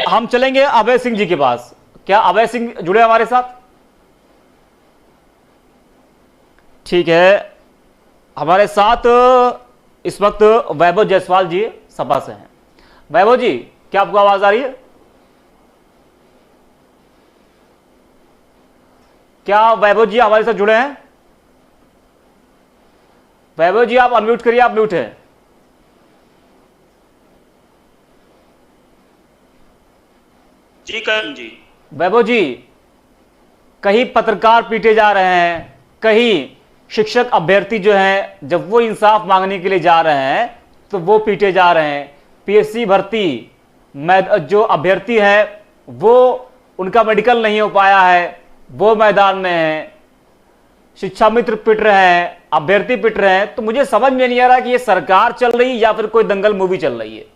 हम चलेंगे अभय सिंह जी के पास। क्या अभय सिंह जुड़े हमारे साथ? ठीक है, हमारे साथ इस वक्त वैभव जायसवाल जी सपा से हैं। वैभव जी, क्या आपको आवाज आ रही है? क्या वैभव जी हमारे साथ जुड़े हैं? वैभव जी आप अनम्यूट करिए, आप म्यूट हैं। जी करण जी। वैभव जी, कहीं पत्रकार पीटे जा रहे हैं, कहीं शिक्षक अभ्यर्थी जो हैं जब वो इंसाफ मांगने के लिए जा रहे हैं तो वो पीटे जा रहे हैं। पीएससी भर्ती में जो अभ्यर्थी है वो उनका मेडिकल नहीं हो पाया है, वो मैदान में है, शिक्षा मित्र पिट रहे हैं, अभ्यर्थी पिट रहे हैं। तो मुझे समझ में नहीं आ रहा कि ये सरकार चल रही है या फिर कोई दंगल मूवी चल रही है।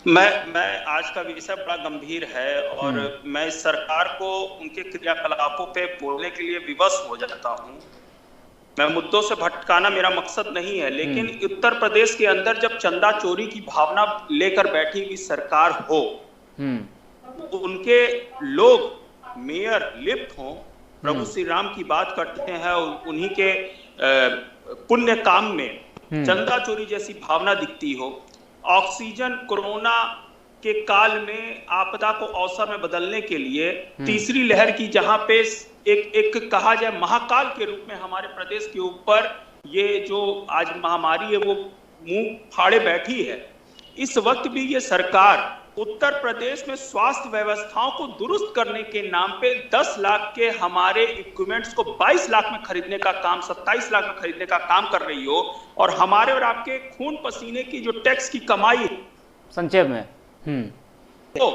मैं आज का विषय बड़ा गंभीर है और मैं इस सरकार को उनके क्रियाकलापों पे बोलने के लिए विवश हो जाता हूं। मैं मुद्दों से भटकाना मेरा मकसद नहीं है, लेकिन उत्तर प्रदेश के अंदर जब चंदा चोरी की भावना लेकर बैठी हुई सरकार हो, उनके लोग मेयर लिप्त हों, प्रभु श्री राम की बात करते हैं, उन्हीं के पुण्य काम में चंदा चोरी जैसी भावना दिखती हो। ऑक्सीजन कोरोना के काल में आपदा को अवसर में बदलने के लिए तीसरी लहर की जहां पे एक कहा जाए महाकाल के रूप में हमारे प्रदेश के ऊपर ये जो आज महामारी है वो मुंह फाड़े बैठी है, इस वक्त भी ये सरकार उत्तर प्रदेश में स्वास्थ्य व्यवस्थाओं को दुरुस्त करने के नाम पे 10 लाख के हमारे इक्विपमेंट्स को 22 लाख में खरीदने का काम, 27 लाख में खरीदने का काम कर रही हो, और हमारे और आपके खून पसीने की जो टैक्स की कमाई संक्षेप में तो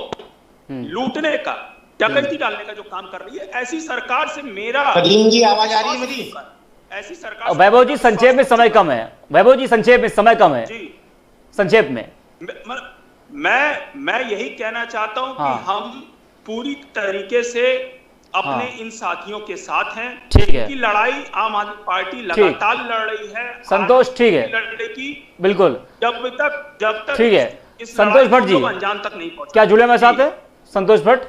लूटने का, डकैती डालने का जो काम कर रही है, ऐसी सरकार से मेरा जी आवाज आ रही है मेरी? ऐसी सरकार। वैभव जी संक्षेप में समय कम है, वैभव जी संक्षेप में समय कम है जी, संक्षेप में मैं यही कहना चाहता हूं कि हम पूरी तरीके से अपने इन साथियों के साथ हैं। ठीक है, कि लड़ाई आम आदमी पार्टी लगातार लड़ रही है। संतोष, ठीक है, लड़ेगी बिल्कुल, जब तक ठीक है। संतोष भट्ट जी अंजाम तक नहीं पहुंचा। क्या जुड़े मेरे साथ है? संतोष भट्ट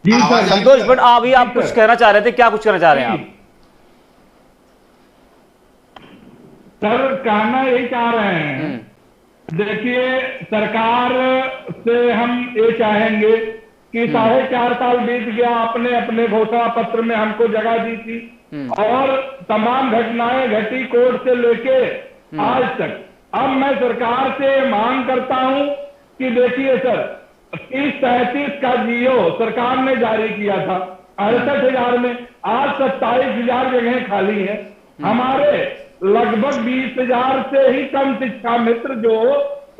जी सर। संतोष भट्ट, अभी आप कुछ कहना चाह रहे थे, क्या कुछ कहना चाह रहे हैं आप? सर कहना यही चाह रहे हैं, देखिए सरकार से हम ये चाहेंगे कि 4.5 साल बीत गया, आपने अपने घोषणा पत्र में हमको जगह दी थी और तमाम घटनाएं घटी कोर्ट से लेके आज तक। अब मैं सरकार से मांग करता हूं कि देखिए सर, 30-33 का जियो सरकार ने जारी किया था 68,000 में, आज 27,000 जगह खाली है। हमारे लगभग 20,000 से ही कम शिक्षा मित्र जो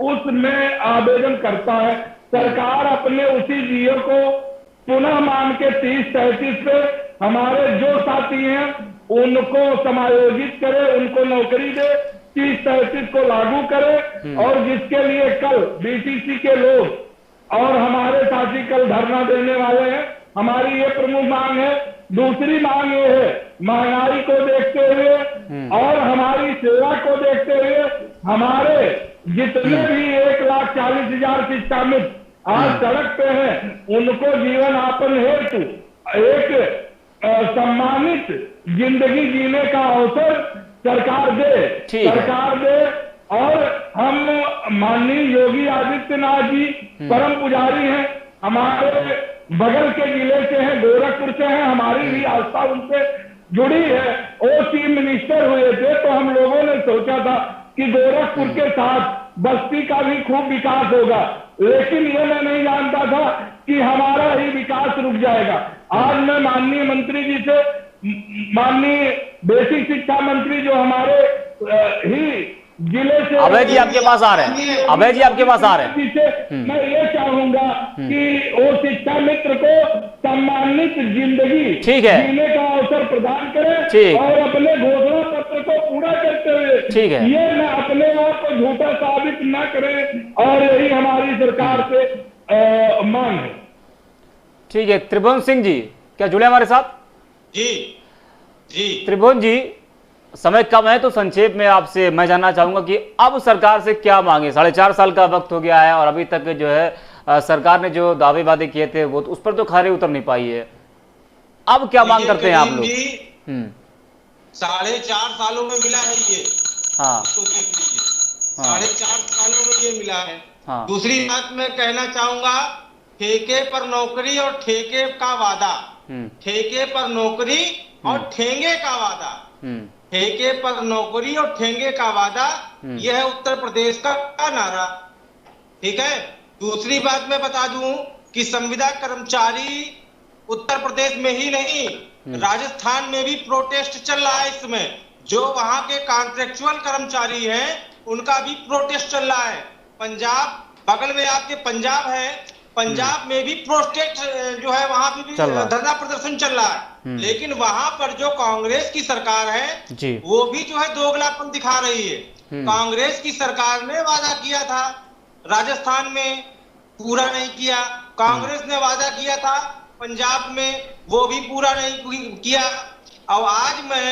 उसमें आवेदन करता है, सरकार अपने उसी जियो को पुनः मान के 30-33 पे हमारे जो साथी हैं उनको समायोजित करे, उनको नौकरी दे, 30-33 को लागू करे। और जिसके लिए कल बीटीसी के लोग और हमारे साथी कल धरना देने वाले हैं, हमारी ये प्रमुख मांग है। दूसरी मांग ये है, महंगाई को देखते हुए और हमारी सेवा को देखते हुए हमारे जितने भी 1,40,000 शिक्षा मित्र आज सड़क पे हैं, उनको जीवन यापन हेतु एक सम्मानित जिंदगी जीने का अवसर सरकार दे। और हम माननीय योगी आदित्यनाथ जी परम पुजारी हैं, हमारे बगल के जिले से हैं, गोरखपुर से हैं, हमारी भी आस्था उनसे जुड़ी है। वो चीफ मिनिस्टर हुए थे तो हम लोगों ने सोचा था कि गोरखपुर के साथ बस्ती का भी खूब विकास होगा, लेकिन ये मैं नहीं जानता था कि हमारा ही विकास रुक जाएगा। आज मैं माननीय मंत्री जी से, माननीय बेसिक शिक्षा मंत्री जो हमारे ही जिले से, अभय जी आपके पास आ रहे हैं, अभय जी आपके पास आ रहे हैं। मैं ये चाहूंगा कि वो शिक्षा मित्र को सम्मानित जिंदगी जीने का अवसर प्रदान करें और अपने घोषणा पत्र को पूरा करते हुए ये न अपने आप को झूठा साबित न करें, और यही हमारी सरकार से मांग है। ठीक है, त्रिभुवन सिंह जी क्या जुड़े हमारे साथ? जी त्रिभुवन जी, समय कम है तो संक्षेप में आपसे मैं जानना चाहूंगा कि अब सरकार से क्या मांगे? 4.5 साल का वक्त हो गया है और अभी तक जो है सरकार ने जो दावे वादे किए थे वो उस पर तो खरे उतर नहीं पाई है। अब क्या मांग करते हैं आप लोग? 4.5 सालों में मिला है ये। हाँ, 4.5 सालों में ये मिला है। हाँ। दूसरी बात मैं कहना चाहूंगा, ठेके पर नौकरी और ठेके का वादा, ठेके पर नौकरी और ठेंगे का वादा, ठेके पर नौकरी और ठेंगे का वादा, यह है उत्तर प्रदेश का नारा। ठीक है। दूसरी बात मैं बता दूं कि संविदा कर्मचारी उत्तर प्रदेश में ही नहीं, राजस्थान में भी प्रोटेस्ट चल रहा है इस समय। जो वहां के कॉन्ट्रेक्चुअल कर्मचारी हैं उनका भी प्रोटेस्ट चल रहा है। पंजाब, बगल में आपके पंजाब है, पंजाब में भी प्रोटेस्ट जो है वहां पे भी धरना प्रदर्शन चल रहा है। लेकिन वहां पर जो कांग्रेस की सरकार है वो भी जो है दोगलापन दिखा रही है। कांग्रेस की सरकार ने वादा किया था राजस्थान में, पूरा नहीं किया। कांग्रेस ने वादा किया था पंजाब में, वो भी पूरा नहीं किया। और आज मैं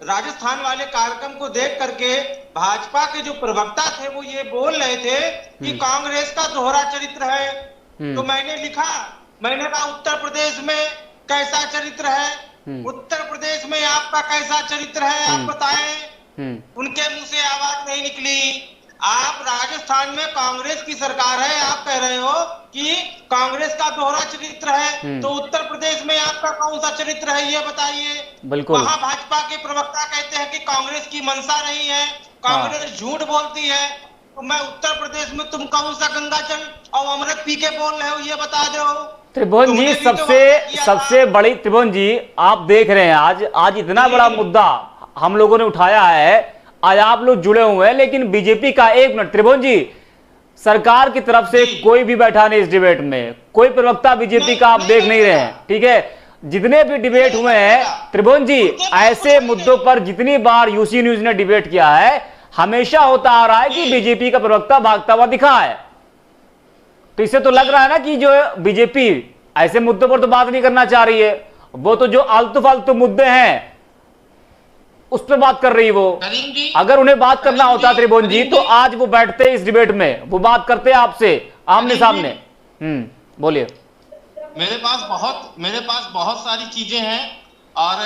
राजस्थान वाले कार्यक्रम को देख करके भाजपा के जो प्रवक्ता थे वो ये बोल रहे थे कि कांग्रेस का दोहरा चरित्र है। तो मैंने लिखा, मैंने कहा उत्तर प्रदेश में कैसा चरित्र है, उत्तर प्रदेश में आपका कैसा चरित्र है आप बताएं। उनके मुंह से आवाज नहीं निकली। आप राजस्थान में कांग्रेस की सरकार है, आप कह रहे हो कि कांग्रेस का दोहरा चरित्र है, तो उत्तर प्रदेश में आपका कौन सा चरित्र है ये बताइए। बिल्कुल। वहां भाजपा के प्रवक्ता कहते हैं कि कांग्रेस की मंशा नहीं है, कांग्रेस झूठ बोलती है। तो मैं उत्तर प्रदेश में तुम कौन सा गंगाजल और अमृत पी के बोल रहे हो ये बता दो। त्रिभुवन जी, सबसे बड़ी, त्रिभुवन जी आप देख रहे हैं आज इतना बड़ा मुद्दा हम लोगों ने उठाया है, आज आप लोग जुड़े हुए हैं, लेकिन बीजेपी का, एक मिनट त्रिभुवन जी, सरकार की तरफ से कोई भी बैठा नहीं इस डिबेट में, कोई प्रवक्ता बीजेपी का आप देख नहीं रहे हैं। ठीक है, जितने भी डिबेट हुए हैं त्रिभुवन जी, ऐसे मुद्दों पर जितनी बार यूसी न्यूज ने डिबेट किया है हमेशा होता आ रहा है कि बीजेपी का प्रवक्ता भागता हुआ दिखा है। तो इससे तो लग रहा है ना कि जो बीजेपी ऐसे मुद्दों पर तो बात नहीं करना चाह रही है, वो तो जो आलतू फालतू मुद्दे हैं उस पर बात कर रही है वो। अगर उन्हें बात करना होता त्रिभुवन जी तो आज वो बैठते इस डिबेट में, वो बात करते आपसे आमने सामने। बोलिए। मेरे पास बहुत सारी चीजें हैं और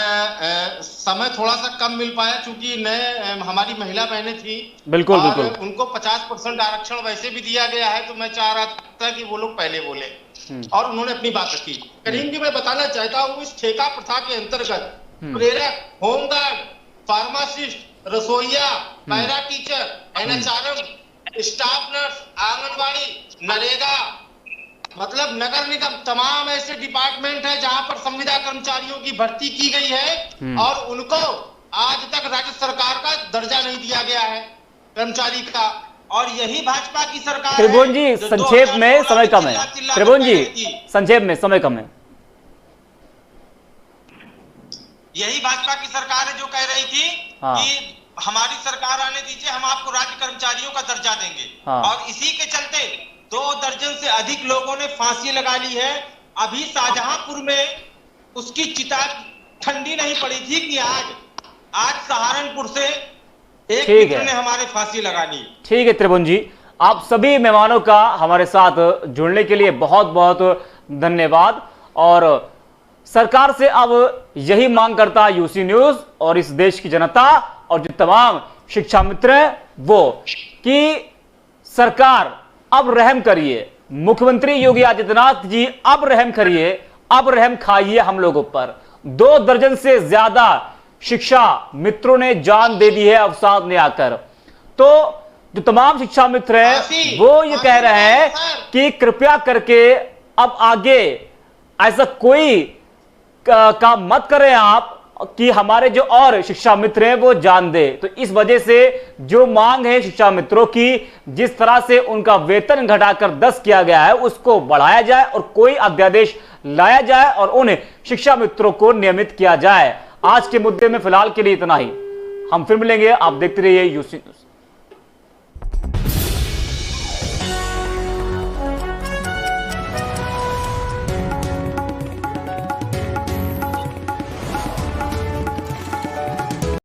समय थोड़ा सा कम मिल पाया क्योंकि नए हमारी महिला बहनें थी। बिल्कुल और बिल्कुल उनको 50% आरक्षण वैसे भी दिया गया है, तो मैं चाह रहा था कि वो लोग पहले बोले और उन्होंने अपनी बात रखी। करीम जी, मैं बताना चाहता हूँ इस ठेका प्रथा के अंतर्गत प्रेरक, होमगार्ड, फार्मासिस्ट, रसोईया, para teacher, NHRM, staff nurse, anganwadi, NREGA, मतलब नगर निगम, तमाम ऐसे डिपार्टमेंट है जहां पर संविदा कर्मचारियों की भर्ती की गई है और उनको आज तक राज्य सरकार का दर्जा नहीं दिया गया है कर्मचारी का। और यही भाजपा की सरकार त्रिभुवन जी, संक्षेप में, समय कम है। त्रिभुवन जी, संक्षेप में, समय कम है। यही भाजपा की सरकार है जो कह रही थी कि हमारी सरकार आने दीजिए, हम आपको राज्य कर्मचारियों का दर्जा देंगे। और इसी के चलते 2 दर्जन से अधिक लोगों ने फांसी लगा ली है। अभी शाहजहांपुर में उसकी चिता ठंडी नहीं पड़ी थी कि आज सहारनपुर से एक मित्र ने हमारे फांसी लगा ली। ठीक है त्रिभुवन जी, आप सभी मेहमानों का हमारे साथ जुड़ने के लिए बहुत बहुत धन्यवाद। और सरकार से अब यही मांग करता है यूसी न्यूज और इस देश की जनता और जो तमाम शिक्षा मित्र हैं वो, कि सरकार अब रहम करिए, मुख्यमंत्री योगी आदित्यनाथ जी अब रहम करिए, अब रहम खाइए हम लोगों पर। 2 दर्जन से ज्यादा शिक्षा मित्रों ने जान दे दी है अवसाद में आकर। तो जो तमाम शिक्षा मित्र हैं वो ये कह रहे हैं कि कृपया करके अब आगे ऐसा कोई काम मत करें आप कि हमारे जो और शिक्षा मित्र हैं वो जान दे। तो इस वजह से जो मांग है शिक्षा मित्रों की, जिस तरह से उनका वेतन घटाकर 10 किया गया है उसको बढ़ाया जाए और कोई अध्यादेश लाया जाए और उन शिक्षा मित्रों को नियमित किया जाए। आज के मुद्दे में फिलहाल के लिए इतना ही, हम फिर मिलेंगे। आप देखते रहिए यूसी न्यूज।